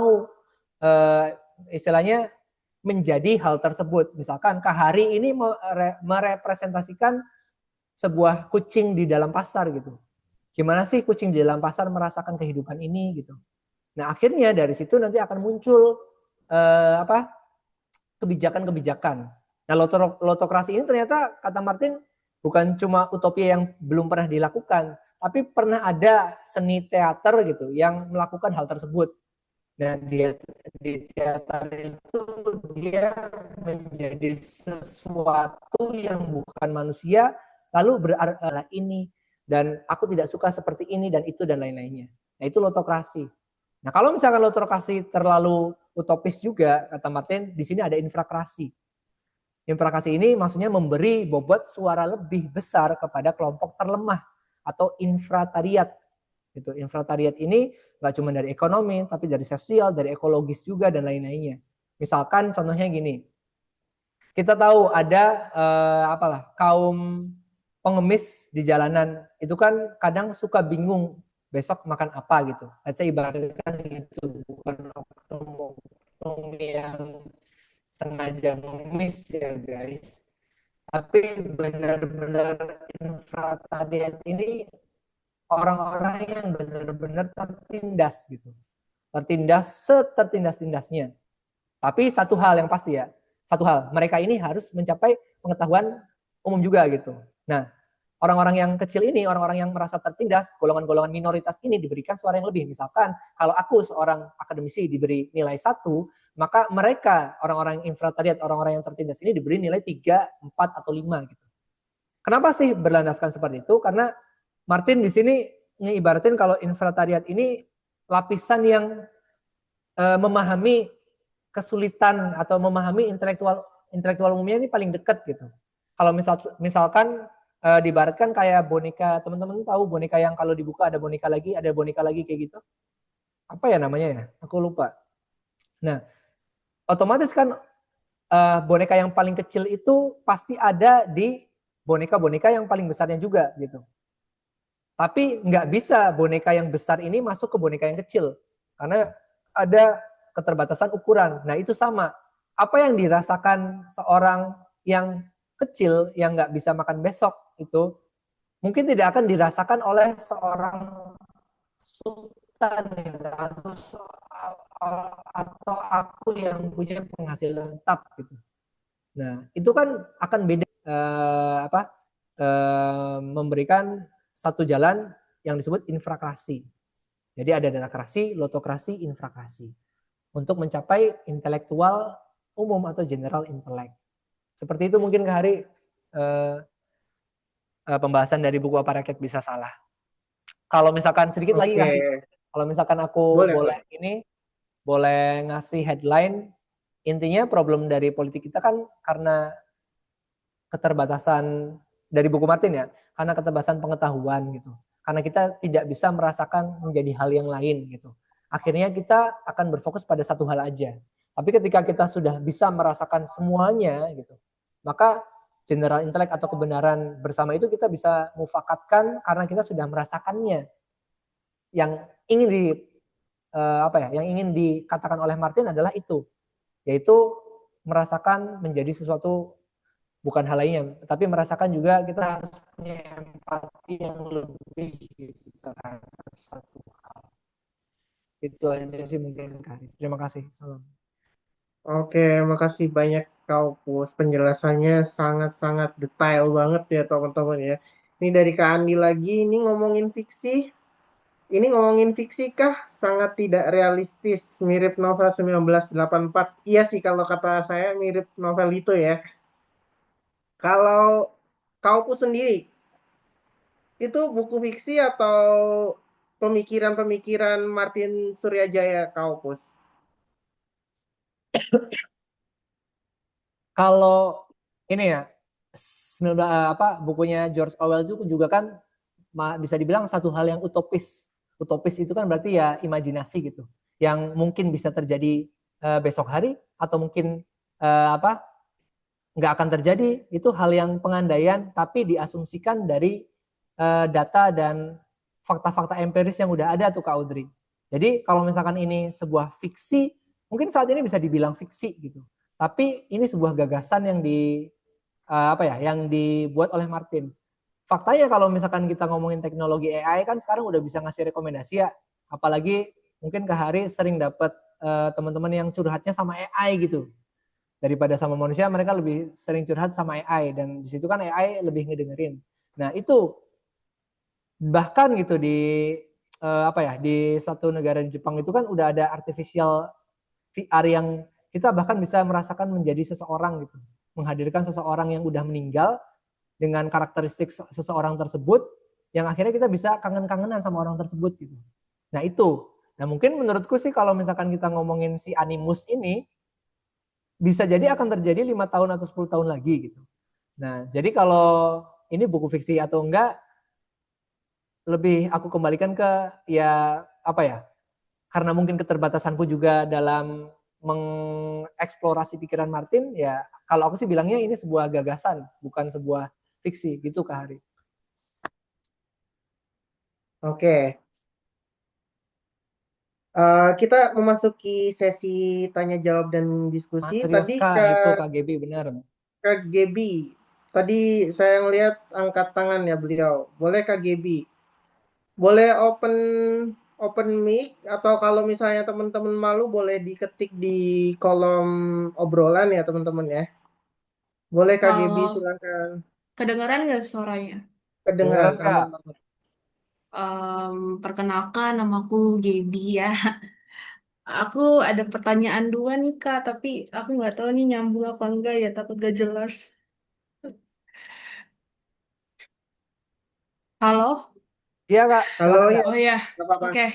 [SPEAKER 4] istilahnya menjadi hal tersebut. Misalkan Kak Hari ini merepresentasikan sebuah kucing di dalam pasar gitu. Gimana sih kucing di dalam pasar merasakan kehidupan ini gitu. Nah akhirnya dari situ nanti akan muncul kebijakan-kebijakan. Nah lotokrasi ini ternyata kata Martin bukan cuma utopia yang belum pernah dilakukan, tapi pernah ada seni teater gitu yang melakukan hal tersebut. Nah di teater itu dia menjadi sesuatu yang bukan manusia, lalu berarti ini. Dan aku tidak suka seperti ini dan itu dan lain-lainnya. Nah itu lotokrasi. Nah kalau misalkan lotokrasi terlalu utopis juga, kata Martin, di sini ada infrakrasi. Infrakrasi ini maksudnya memberi bobot suara lebih besar kepada kelompok terlemah atau infratariat. Gitu. Infratariat ini nggak cuma dari ekonomi, tapi dari sosial, dari ekologis juga dan lain-lainnya. Misalkan contohnya gini, kita tahu ada kaum pengemis di jalanan itu kan kadang suka bingung besok makan apa gitu. Saya ibaratkan itu bukan oknum yang sengaja mengemis ya guys, Tapi benar-benar infratariat ini orang-orang yang benar-benar tertindas gitu. Tertindas setertindas-tindasnya. Tapi satu hal yang pasti ya, satu hal, mereka ini harus mencapai pengetahuan umum juga gitu. Nah, orang-orang yang kecil ini, orang-orang yang merasa tertindas, golongan-golongan minoritas ini diberikan suara yang lebih. Misalkan kalau aku seorang akademisi diberi nilai 1, maka mereka, orang-orang infratariat, orang-orang yang tertindas ini diberi nilai 3, 4, atau 5 gitu. Kenapa sih berlandaskan seperti itu? Karena Martin di sini ngeibaratin kalau infratariat ini lapisan yang memahami kesulitan atau memahami intelektual umumnya ini paling dekat gitu. Kalau misalkan diibaratkan kayak boneka, teman-teman tahu boneka yang kalau dibuka ada boneka lagi kayak gitu. Apa ya namanya ya? Aku lupa. Nah, otomatis kan boneka yang paling kecil itu pasti ada di boneka-boneka yang paling besarnya juga gitu. Tapi nggak bisa boneka yang besar ini masuk ke boneka yang kecil. Karena ada keterbatasan ukuran. Nah itu sama. Apa yang dirasakan seorang yang kecil yang nggak bisa makan besok itu mungkin tidak akan dirasakan oleh seorang sultan atau aku yang punya penghasilan tetap gitu. Nah itu kan akan beda memberikan satu jalan yang disebut infrakrasi. Jadi ada datakrasi, lotokrasi, infrakrasi untuk mencapai intelektual umum atau general intellect. Seperti itu mungkin Kak Hari pembahasan dari buku Apa Rakyat Bisa Salah. Kalau misalkan sedikit lagi Kak Hari, kalau misalkan aku boleh ngasih headline, intinya problem dari politik kita kan karena keterbatasan dari buku Martin ya, karena keterbatasan pengetahuan gitu. Karena kita tidak bisa merasakan menjadi hal yang lain gitu. Akhirnya kita akan berfokus pada satu hal aja. Tapi ketika kita sudah bisa merasakan semuanya gitu, maka general intellect atau kebenaran bersama itu kita bisa mufakatkan karena kita sudah merasakannya. Yang ingin yang ingin dikatakan oleh Martin adalah itu, yaitu merasakan menjadi sesuatu bukan hal lainnya, tapi merasakan juga kita harus punya empati yang lebih gitu terhadap satu hal. Itu aja sih mungkin Kak. Terima kasih. Salam.
[SPEAKER 1] Oke, makasih banyak Kak Opus. Penjelasannya sangat-sangat detail banget ya teman-teman ya. Ini dari Kak Andi lagi, ini ngomongin fiksi. Ini ngomongin fiksi kah? Sangat tidak realistis, mirip novel 1984. Iya sih kalau kata saya mirip novel itu ya. Kalau Kak Opus sendiri, itu buku fiksi atau pemikiran-pemikiran Martin Suryajaya Kak Opus?
[SPEAKER 4] Kalau ini ya, bukunya George Orwell itu juga kan bisa dibilang satu hal yang utopis. Utopis itu kan berarti ya imajinasi gitu, yang mungkin bisa terjadi besok hari atau mungkin nggak akan terjadi. Itu hal yang pengandaian tapi diasumsikan dari data dan fakta-fakta empiris yang udah ada tuh Kak Audrey. Jadi kalau misalkan ini sebuah fiksi, mungkin saat ini bisa dibilang fiksi gitu. Tapi ini sebuah gagasan yang yang dibuat oleh Martin. Faktanya kalau misalkan kita ngomongin teknologi AI kan sekarang udah bisa ngasih rekomendasi ya. Apalagi mungkin Kak Hari sering dapat teman-teman yang curhatnya sama AI gitu. Daripada sama manusia, mereka lebih sering curhat sama AI dan di situ kan AI lebih ngedengerin. Nah, itu bahkan gitu di satu negara di Jepang itu kan udah ada artificial VR yang kita bahkan bisa merasakan menjadi seseorang gitu. Menghadirkan seseorang yang udah meninggal dengan karakteristik seseorang tersebut yang akhirnya kita bisa kangen-kangenan sama orang tersebut gitu. Nah, itu. Nah, mungkin menurutku sih kalau misalkan kita ngomongin si Animus ini bisa jadi akan terjadi 5 tahun atau 10 tahun lagi gitu. Nah, jadi kalau ini buku fiksi atau enggak, lebih aku kembalikan ke karena mungkin keterbatasanku juga dalam mengeksplorasi pikiran Martin, ya kalau aku sih bilangnya ini sebuah gagasan, bukan sebuah fiksi gitu Kak Hari.
[SPEAKER 1] Oke. Kita memasuki sesi tanya jawab dan diskusi. Tadi
[SPEAKER 4] Matrioska itu Kak Gebi benar.
[SPEAKER 1] Kak Gebi, Tadi saya ngelihat angkat tangan ya beliau. Boleh Kak Gebi? Boleh open mic atau kalau misalnya teman-teman malu boleh diketik di kolom obrolan ya teman-teman ya. Boleh Kak Gebi
[SPEAKER 2] Kalau
[SPEAKER 1] silakan.
[SPEAKER 2] kedengaran nggak suaranya?
[SPEAKER 1] Kedengeran
[SPEAKER 4] Kedengeran
[SPEAKER 1] aman
[SPEAKER 4] Kak?
[SPEAKER 1] banget.
[SPEAKER 2] Perkenalkan, namaku Gaby ya. Aku ada pertanyaan dua nih Kak, tapi aku nggak tahu nih nyambung apa enggak ya, takut gak jelas. Halo?
[SPEAKER 4] Iya Kak,
[SPEAKER 1] Halo
[SPEAKER 4] silakan Kak.
[SPEAKER 1] ya,
[SPEAKER 2] Oh ya,
[SPEAKER 1] nggak apa-apa.
[SPEAKER 2] oke.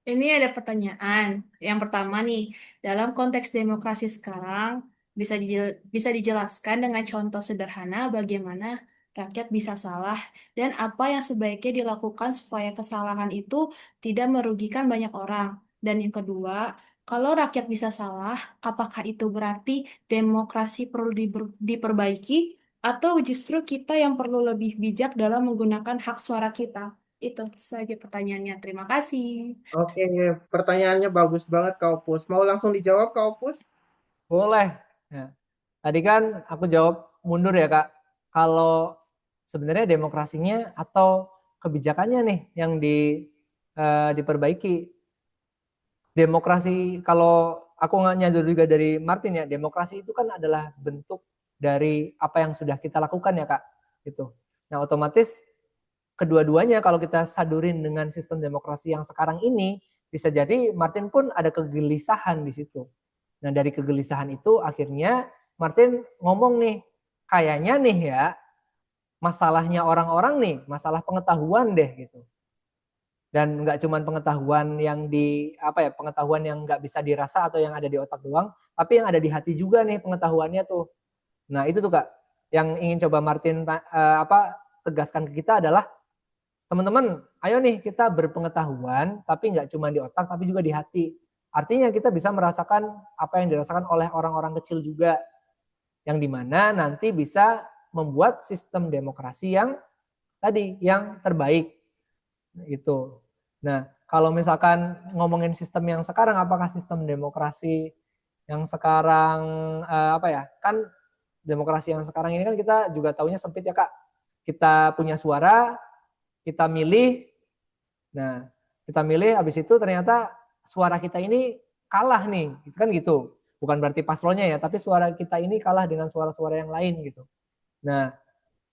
[SPEAKER 2] Ini ada pertanyaan. Yang pertama nih, dalam konteks demokrasi sekarang, bisa dijelaskan dengan contoh sederhana bagaimana rakyat bisa salah dan apa yang sebaiknya dilakukan supaya kesalahan itu tidak merugikan banyak orang. Dan yang kedua, kalau rakyat bisa salah, apakah itu berarti demokrasi perlu diperbaiki atau justru kita yang perlu lebih bijak dalam menggunakan hak suara kita? Itu saja pertanyaannya. Terima kasih.
[SPEAKER 1] Oke, pertanyaannya bagus banget Kak Opus. Mau langsung dijawab Kak Opus?
[SPEAKER 4] Boleh. Ya. Tadi kan aku jawab mundur ya Kak. Kalau sebenarnya demokrasinya atau kebijakannya nih yang diperbaiki. Demokrasi kalau aku nggak nyadar juga dari Martin ya, demokrasi itu kan adalah bentuk dari apa yang sudah kita lakukan ya Kak. Gitu. Nah otomatis kedua-duanya kalau kita sadurin dengan sistem demokrasi yang sekarang ini, bisa jadi Martin pun ada kegelisahan di situ. Nah dari kegelisahan itu akhirnya Martin ngomong nih, kayaknya nih ya masalahnya orang-orang nih, masalah pengetahuan deh gitu. Dan nggak cuma pengetahuan yang pengetahuan yang nggak bisa dirasa atau yang ada di otak doang, tapi yang ada di hati juga nih pengetahuannya tuh. Nah itu tuh Kak, yang ingin coba Martin tegaskan ke kita adalah teman-teman, ayo nih kita berpengetahuan, tapi nggak cuma di otak, tapi juga di hati. Artinya kita bisa merasakan apa yang dirasakan oleh orang-orang kecil juga, yang dimana nanti bisa membuat sistem demokrasi yang tadi, yang terbaik. Gitu. Nah, kalau misalkan ngomongin sistem yang sekarang, apakah sistem demokrasi yang sekarang kan demokrasi yang sekarang ini kan kita juga taunya sempit ya Kak. Kita punya suara, kita milih. Nah, kita milih habis itu ternyata suara kita ini kalah nih, kan gitu. Bukan berarti paslonnya ya, tapi suara kita ini kalah dengan suara-suara yang lain gitu. Nah,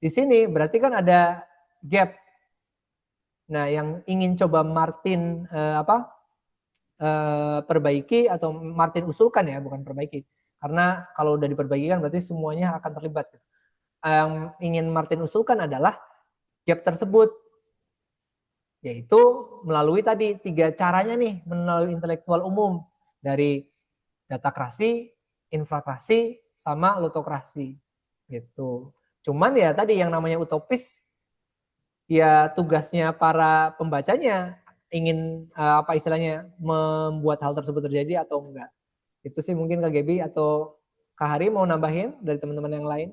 [SPEAKER 4] di sini berarti kan ada gap. Nah, yang ingin coba Martin perbaiki atau Martin usulkan ya, bukan perbaiki. Karena kalau udah diperbaiki kan berarti semuanya akan terlibat. Yang ingin Martin usulkan adalah gap tersebut, yaitu melalui tadi 3 caranya nih, melalui intelektual umum dari datakrasi, infrakrasi, sama lutokrasi gitu. Cuman ya tadi yang namanya utopis ya tugasnya para pembacanya ingin istilahnya membuat hal tersebut terjadi atau enggak. Itu sih mungkin Kak Gebi atau Kak Hari mau nambahin dari teman-teman yang lain.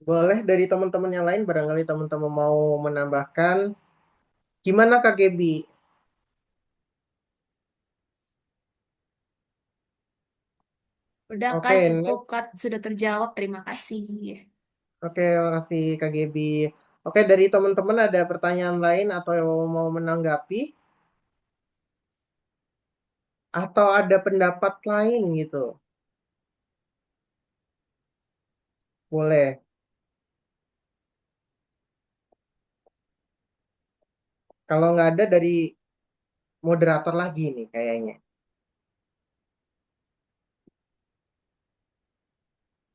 [SPEAKER 1] Boleh dari teman-teman yang lain, barangkali teman-teman mau menambahkan. Gimana Kak Gebi?
[SPEAKER 2] Udah Kak,
[SPEAKER 1] Oke,
[SPEAKER 2] cukup
[SPEAKER 1] next.
[SPEAKER 2] Kak. Sudah terjawab. Terima kasih.
[SPEAKER 1] Oke, makasih Kak Gebi. Oke, dari teman-teman ada pertanyaan lain atau mau menanggapi? Atau ada pendapat lain gitu? Boleh. Kalau nggak ada dari moderator lagi nih kayaknya.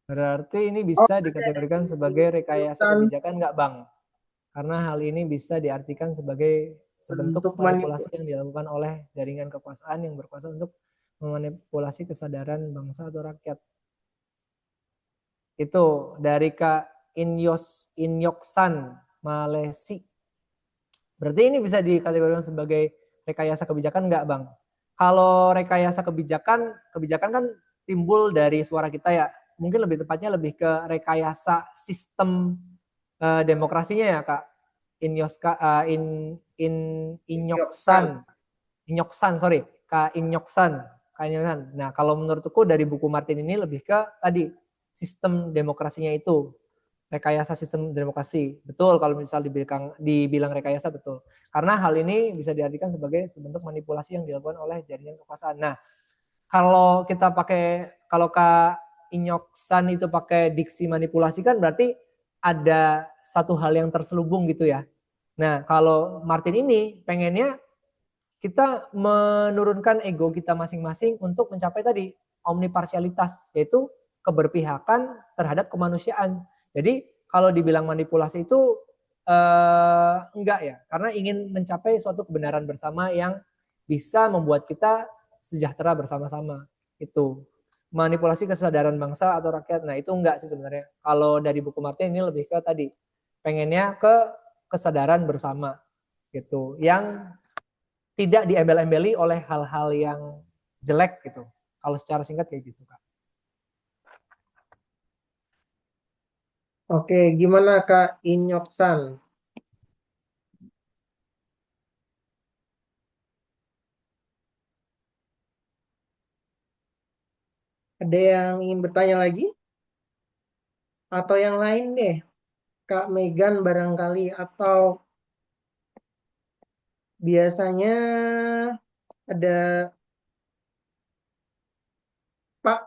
[SPEAKER 4] Berarti ini
[SPEAKER 1] Oh,
[SPEAKER 4] bisa
[SPEAKER 1] ada
[SPEAKER 4] dikategorikan
[SPEAKER 1] dari
[SPEAKER 4] sebagai rekayasa
[SPEAKER 1] urusan
[SPEAKER 4] kebijakan nggak Bang? Karena hal ini bisa diartikan sebagai sebentuk
[SPEAKER 1] bentuk
[SPEAKER 4] manipulasi
[SPEAKER 1] manipulasi.
[SPEAKER 4] yang dilakukan oleh jaringan kekuasaan yang berkuasa untuk memanipulasi kesadaran bangsa atau rakyat. Itu dari Kak Inyoksan Malesi. Berarti ini bisa dikategorikan sebagai rekayasa kebijakan enggak, Bang? Kalau rekayasa kebijakan, kebijakan kan timbul dari suara kita ya. Mungkin lebih tepatnya lebih ke rekayasa sistem demokrasinya ya, Kak. Inyoska, in
[SPEAKER 1] Yoksan.
[SPEAKER 4] Inyoksan. Inyoksan, sorry. Kak Inyoksan. Kak Inyoksan. Nah, kalau menurutku dari buku Martin ini lebih ke tadi sistem demokrasinya itu. rekayasa sistem demokrasi. Betul kalau misal dibilang rekayasa, betul. Karena hal ini bisa diartikan sebagai sebentuk manipulasi yang dilakukan oleh jaringan kekuasaan. Nah, kalau Kak Inyoksan itu pakai diksi manipulasi kan berarti ada satu hal yang terselubung gitu ya. Nah, kalau Martin ini pengennya kita menurunkan ego kita masing-masing untuk mencapai tadi omniparsialitas, yaitu keberpihakan terhadap kemanusiaan. Jadi kalau dibilang manipulasi itu enggak ya, karena ingin mencapai suatu kebenaran bersama yang bisa membuat kita sejahtera bersama-sama. Itu manipulasi kesadaran bangsa atau rakyat. Nah itu enggak sih sebenarnya. Kalau dari buku Martin ini lebih ke tadi pengennya ke kesadaran bersama gitu, yang tidak diembel-embeli oleh hal-hal yang jelek gitu. Kalau secara singkat kayak gitu, Kak.
[SPEAKER 1] Oke, gimana Kak Inyoksan? Ada yang ingin bertanya lagi? Atau yang lain deh, Kak Megan barangkali, atau biasanya ada Pak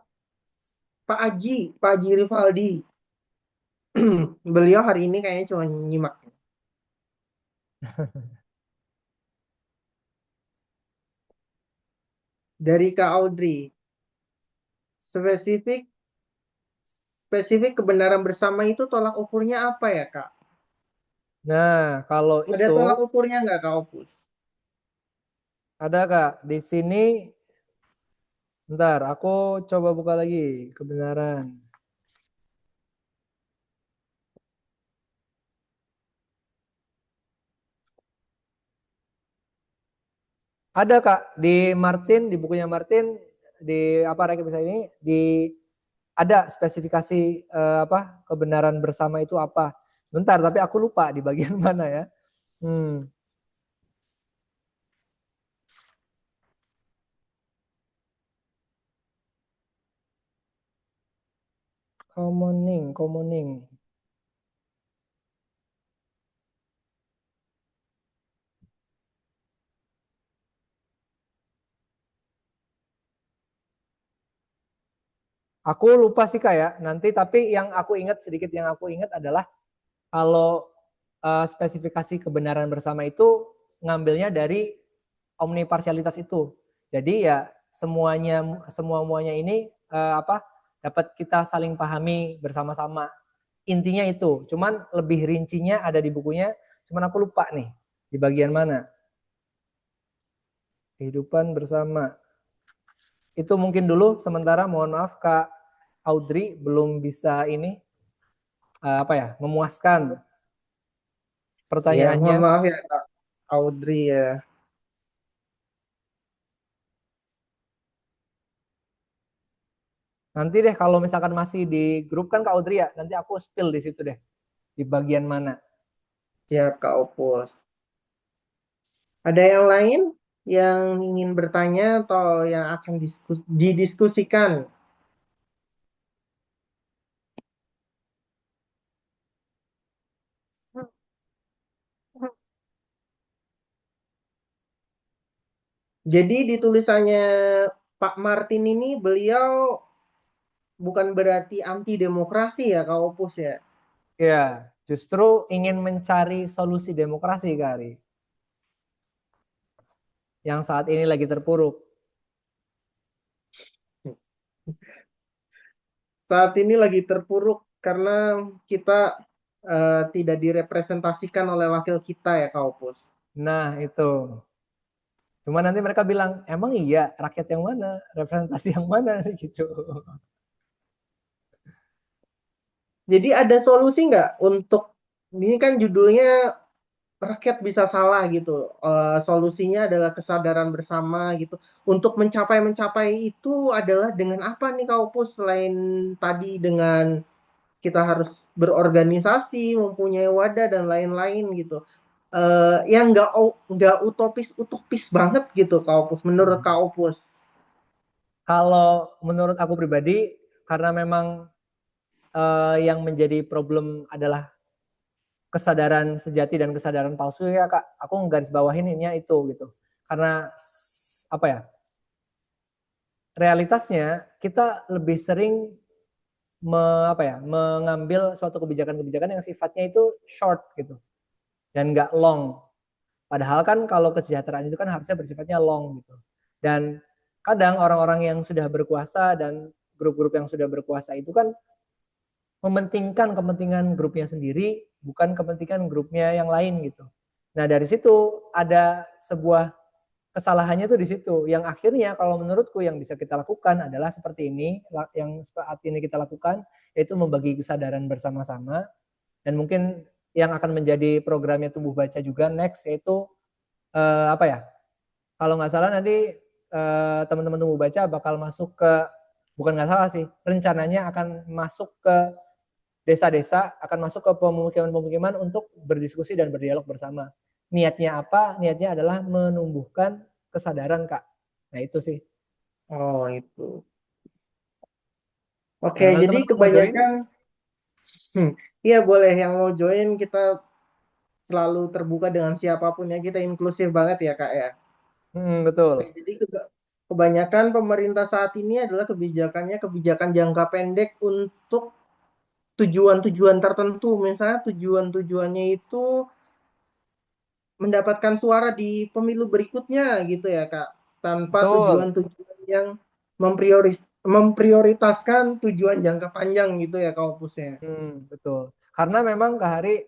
[SPEAKER 1] Pak Aji Rivaldi. Beliau hari ini kayaknya cuma nyimak. Dari Kak Audrey, spesifik spesifik kebenaran bersama itu tolak ukurnya apa ya, Kak?
[SPEAKER 4] Nah, kalau
[SPEAKER 1] Ada
[SPEAKER 4] itu
[SPEAKER 1] tolak ukurnya nggak, Kak Opus?
[SPEAKER 4] ada, Kak. Di sini bentar, aku coba buka lagi kebenaran. Ada, Kak, di Martin, di bukunya Martin, di apa Rekap Bisa ini di ada spesifikasi apa kebenaran bersama itu apa. Bentar, tapi aku lupa di bagian mana ya. Commoning. Aku lupa sih Kak ya, nanti tapi yang aku ingat sedikit yang aku ingat adalah kalau spesifikasi kebenaran bersama itu ngambilnya dari omniparsialitas itu. Jadi ya semuanya ini apa dapat kita saling pahami bersama-sama. Intinya itu, cuman lebih rincinya ada di bukunya, cuman aku lupa nih di bagian mana. Kehidupan bersama. Itu mungkin dulu sementara mohon maaf Kak Audrey belum bisa ini apa ya memuaskan
[SPEAKER 1] Ya, mohon
[SPEAKER 4] pertanyaannya.
[SPEAKER 1] maaf ya, Kak Audrey ya.
[SPEAKER 4] Nanti deh kalau misalkan masih di grup kan Kak Audrey ya, nanti aku spill di situ deh di bagian mana.
[SPEAKER 1] Ya, Kak Opus. Ada yang lain yang ingin bertanya atau yang akan didiskusikan? Jadi di tulisannya Pak Martin ini beliau bukan berarti anti demokrasi ya, Kak Opus ya.
[SPEAKER 4] Ya, justru ingin mencari solusi demokrasi Kak yang saat ini lagi terpuruk.
[SPEAKER 1] Saat ini lagi terpuruk karena kita tidak direpresentasikan oleh wakil kita ya, Kak Opus.
[SPEAKER 4] Nah itu. Cuma nanti mereka bilang, emang iya rakyat yang mana, representasi yang mana gitu.
[SPEAKER 1] Jadi ada solusi nggak untuk ini kan judulnya rakyat bisa salah gitu. Solusinya adalah kesadaran bersama gitu. Untuk mencapai itu adalah dengan apa nih Kak Opus selain tadi dengan kita harus berorganisasi, mempunyai wadah dan lain-lain gitu. Yang nggak utopis banget gitu Kak Opus. Menurut Kak Opus.
[SPEAKER 4] Kalau menurut aku pribadi, karena memang yang menjadi problem adalah kesadaran sejati dan kesadaran palsu ya Kak, aku nggaris bawahin ininya itu gitu. Karena apa ya? Realitasnya kita lebih sering mengambil suatu kebijakan-kebijakan yang sifatnya itu short gitu dan nggak long. Padahal kan kalau kesejahteraan itu kan harusnya bersifatnya long gitu. Dan kadang orang-orang yang sudah berkuasa dan grup-grup yang sudah berkuasa itu kan mementingkan kepentingan grupnya sendiri, bukan kepentingan grupnya yang lain gitu. Nah dari situ ada sebuah kesalahannya tuh di situ. Yang akhirnya kalau menurutku yang bisa kita lakukan adalah seperti ini, yang saat ini kita lakukan, yaitu membagi kesadaran bersama-sama. Dan mungkin yang akan menjadi programnya Tumbuh Baca juga next, yaitu kalau nggak salah nanti teman-teman Tumbuh Baca bakal masuk ke, bukan nggak salah sih, rencananya akan masuk ke desa-desa, akan masuk ke pemukiman-pemukiman untuk berdiskusi dan berdialog bersama. Niatnya apa? Niatnya adalah menumbuhkan kesadaran, Kak. Nah, itu sih.
[SPEAKER 1] Oh, itu. Oke,
[SPEAKER 4] Barangkali
[SPEAKER 1] jadi
[SPEAKER 4] teman-teman mau join?
[SPEAKER 1] kebanyakan, iya boleh yang mau join kita selalu terbuka dengan siapapun ya, kita inklusif banget ya Kak ya. Oke,
[SPEAKER 4] Betul.
[SPEAKER 1] jadi kebanyakan pemerintah saat ini adalah kebijakannya kebijakan jangka pendek untuk tujuan-tujuan tertentu. Misalnya tujuan-tujuannya itu mendapatkan suara di pemilu berikutnya gitu ya Kak. Tanpa
[SPEAKER 4] Betul.
[SPEAKER 1] tujuan-tujuan yang memprioritaskan tujuan jangka panjang gitu ya Kak Opusnya.
[SPEAKER 4] Betul. Karena memang Kak Hari,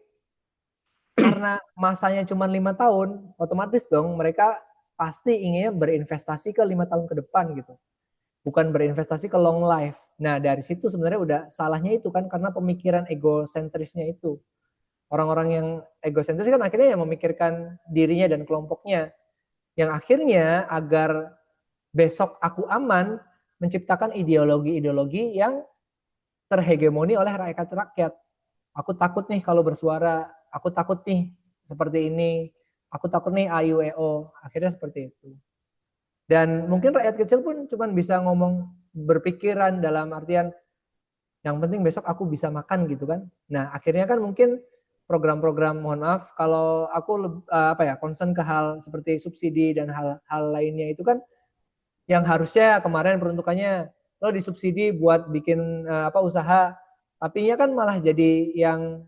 [SPEAKER 4] karena masanya cuma 5 tahun, otomatis dong mereka pasti inginnya berinvestasi ke 5 tahun ke depan gitu. Bukan berinvestasi ke long life. Nah, dari situ sebenarnya udah salahnya itu kan karena pemikiran egosentrisnya itu. Orang-orang yang egosentris kan akhirnya yang memikirkan dirinya dan kelompoknya. Yang akhirnya agar besok aku aman, menciptakan ideologi-ideologi yang terhegemoni oleh rakyat-rakyat. Aku takut nih kalau bersuara, aku takut nih seperti ini, aku takut nih AIUEO, akhirnya seperti itu. Dan mungkin rakyat kecil pun cuma bisa ngomong berpikiran dalam artian yang penting besok aku bisa makan gitu kan. Nah akhirnya kan mungkin program-program, mohon maaf kalau aku concern ke hal seperti subsidi dan hal-hal lainnya itu kan yang harusnya kemarin peruntukannya lo disubsidi buat bikin usaha, tapi kan malah jadi yang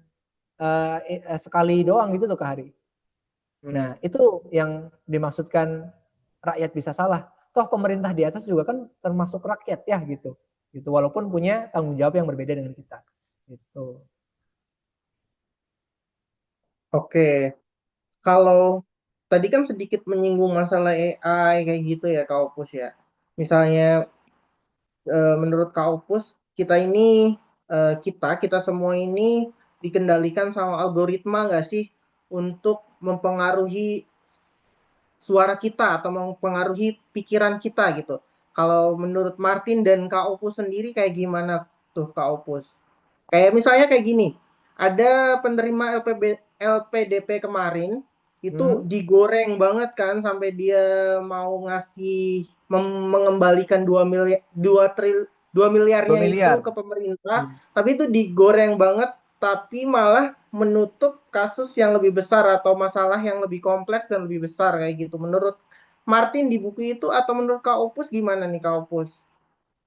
[SPEAKER 4] sekali doang gitu tuh ke hari. Nah itu yang dimaksudkan rakyat bisa salah. Toh pemerintah di atas juga kan termasuk rakyat ya gitu. Gitu walaupun punya tanggung jawab yang berbeda dengan kita. Gitu.
[SPEAKER 1] Oke, kalau tadi kan sedikit menyinggung masalah AI kayak gitu ya Kak Opus ya. Misalnya menurut Kak Opus kita semua ini dikendalikan sama algoritma nggak sih untuk mempengaruhi suara kita atau mempengaruhi pikiran kita gitu. Kalau menurut Martin dan Kak Opus sendiri kayak gimana tuh Kak Opus? Kayak misalnya kayak gini, ada penerima LPDP kemarin itu digoreng banget kan sampai dia mau ngasih mengembalikan 2 miliarnya itu
[SPEAKER 4] miliar.
[SPEAKER 1] ke pemerintah, tapi itu digoreng banget tapi malah menutup kasus yang lebih besar atau masalah yang lebih kompleks dan lebih besar kayak gitu. Menurut Martin di buku itu atau menurut Kak Opus gimana nih Kak Opus?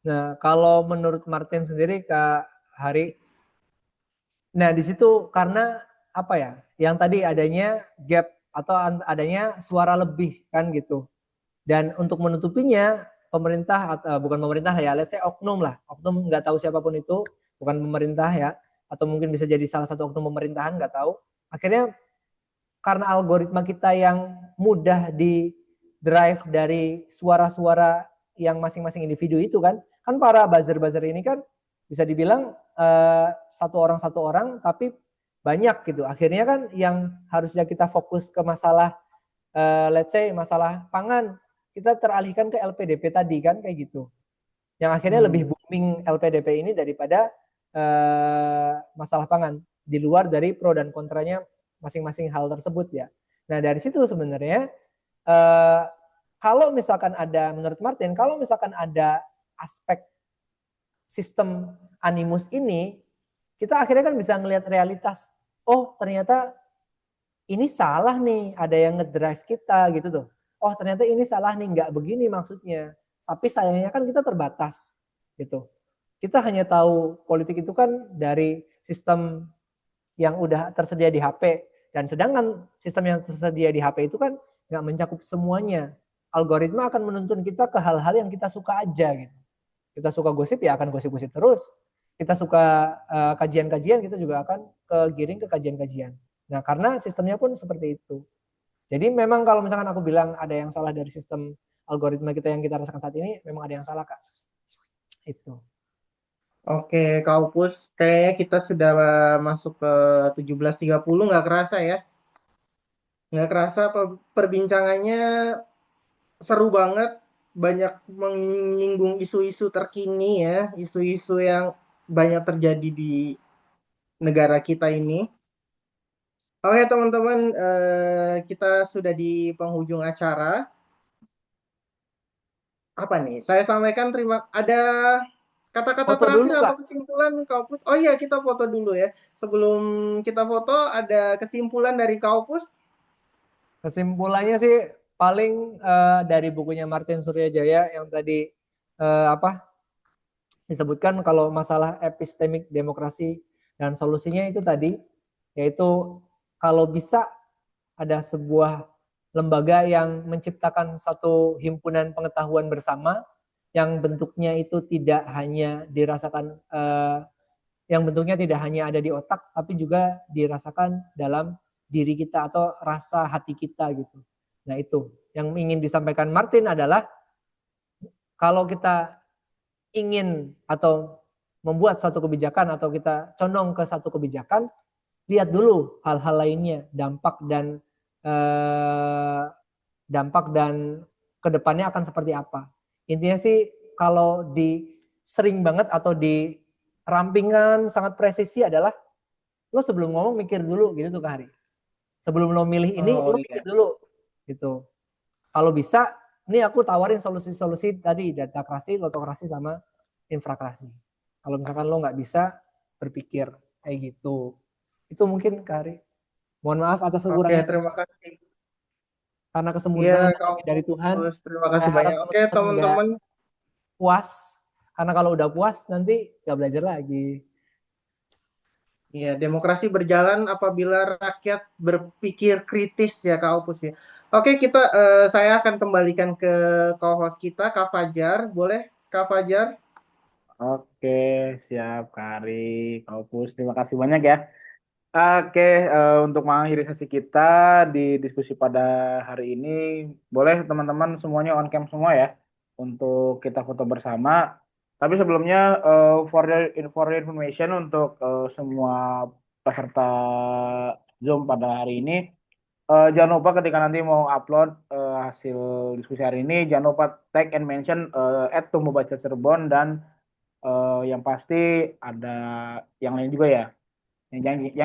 [SPEAKER 4] Nah, kalau menurut Martin sendiri Kak Hari, nah di situ karena apa ya? Yang tadi adanya gap atau adanya suara lebih kan gitu. Dan untuk menutupinya pemerintah bukan pemerintah ya, let's say oknum lah. Oknum nggak tahu siapapun itu, bukan pemerintah ya, atau mungkin bisa jadi salah satu oknum pemerintahan nggak tahu. Akhirnya karena algoritma kita yang mudah di drive dari suara-suara yang masing-masing individu itu kan para buzzer-buzzer ini kan bisa dibilang satu orang tapi banyak gitu. Akhirnya kan yang harusnya kita fokus ke masalah let's say masalah pangan, kita teralihkan ke LPDP tadi kan kayak gitu. Yang akhirnya lebih booming LPDP ini daripada masalah pangan di luar dari pro dan kontranya masing-masing hal tersebut ya. Nah dari situ sebenarnya kalau misalkan ada menurut Martin, kalau misalkan ada aspek sistem animus ini kita akhirnya kan bisa ngelihat realitas. Oh, ternyata ini salah nih, ada yang ngedrive kita gitu tuh. Oh, ternyata ini salah nih, nggak begini maksudnya. Tapi sayangnya kan kita terbatas gitu. Kita hanya tahu politik itu kan dari sistem yang udah tersedia di HP, dan sedangkan sistem yang tersedia di HP itu kan nggak mencakup semuanya. Algoritma akan menuntun kita ke hal-hal yang kita suka aja gitu. Kita suka gosip ya akan gosip-gosip terus. Kita suka kajian-kajian, kita juga akan kegiring ke kajian-kajian. Nah, karena sistemnya pun seperti itu. Jadi memang kalau misalkan aku bilang ada yang salah dari sistem algoritma kita yang kita rasakan saat ini, memang ada yang salah, Kak. Itu.
[SPEAKER 1] Oke, Kak Opus, kayaknya kita sudah masuk ke 17.30, nggak kerasa ya. Nggak kerasa perbincangannya seru banget, banyak menyinggung isu-isu terkini ya, isu-isu yang banyak terjadi di negara kita ini. Oke teman-teman, kita sudah di penghujung acara. Apa nih? Saya sampaikan ada kata-kata
[SPEAKER 4] Foto
[SPEAKER 1] terakhir
[SPEAKER 4] dulu,
[SPEAKER 1] atau
[SPEAKER 4] Kak.
[SPEAKER 1] kesimpulan Kaupus? Oh iya, kita foto dulu ya. Sebelum kita foto, ada kesimpulan dari Kaupus?
[SPEAKER 4] Kesimpulannya sih paling dari bukunya Martin Suryajaya yang tadi disebutkan kalau masalah epistemik demokrasi dan solusinya itu tadi, yaitu kalau bisa ada sebuah lembaga yang menciptakan satu himpunan pengetahuan bersama yang bentuknya itu tidak hanya dirasakan yang bentuknya tidak hanya ada di otak tapi juga dirasakan dalam diri kita atau rasa hati kita gitu. Nah, itu yang ingin disampaikan Martin adalah kalau kita ingin atau membuat satu kebijakan atau kita condong ke satu kebijakan, lihat dulu hal-hal lainnya, dampak dan kedepannya akan seperti apa. Intinya sih kalau sering banget atau di rampingan sangat presisi adalah lo sebelum ngomong mikir dulu gitu tuh Kak Hari. Sebelum lo milih ini
[SPEAKER 1] Oh
[SPEAKER 4] lo
[SPEAKER 1] iya.
[SPEAKER 4] mikir dulu gitu. Kalau bisa, ini aku tawarin solusi-solusi tadi, datakrasi, lotokrasi, sama infrakrasi. Kalau misalkan lo nggak bisa berpikir kayak gitu. Itu mungkin Kak Ari. Mohon maaf atas
[SPEAKER 1] Oke,
[SPEAKER 4] kekurangan
[SPEAKER 1] terima kasih.
[SPEAKER 4] karena
[SPEAKER 1] Iya,
[SPEAKER 4] kesempurnaan kami dari Tuhan.
[SPEAKER 1] Kaupus, terima
[SPEAKER 4] Saya
[SPEAKER 1] kasih
[SPEAKER 4] harap
[SPEAKER 1] banyak. Oke,
[SPEAKER 4] teman-teman nggak
[SPEAKER 1] teman-teman.
[SPEAKER 4] puas. Karena kalau udah puas nanti nggak belajar lagi.
[SPEAKER 1] Iya, demokrasi berjalan apabila rakyat berpikir kritis ya Kak Opus ya. Oke, saya akan kembalikan ke co-host kita Kak Fajar. Boleh Kak Fajar?
[SPEAKER 3] Oke, siap Kari, Kaupus. Terima kasih banyak ya. Oke, untuk mengakhiri sesi kita di diskusi pada hari ini, boleh teman-teman semuanya on cam semua ya, untuk kita foto bersama. Tapi sebelumnya, for your information untuk semua peserta Zoom pada hari ini, jangan lupa ketika nanti mau upload hasil diskusi hari ini, jangan lupa tag and mention @tumbuhbaca Cirebon, dan yang pasti ada yang lain juga ya. Yang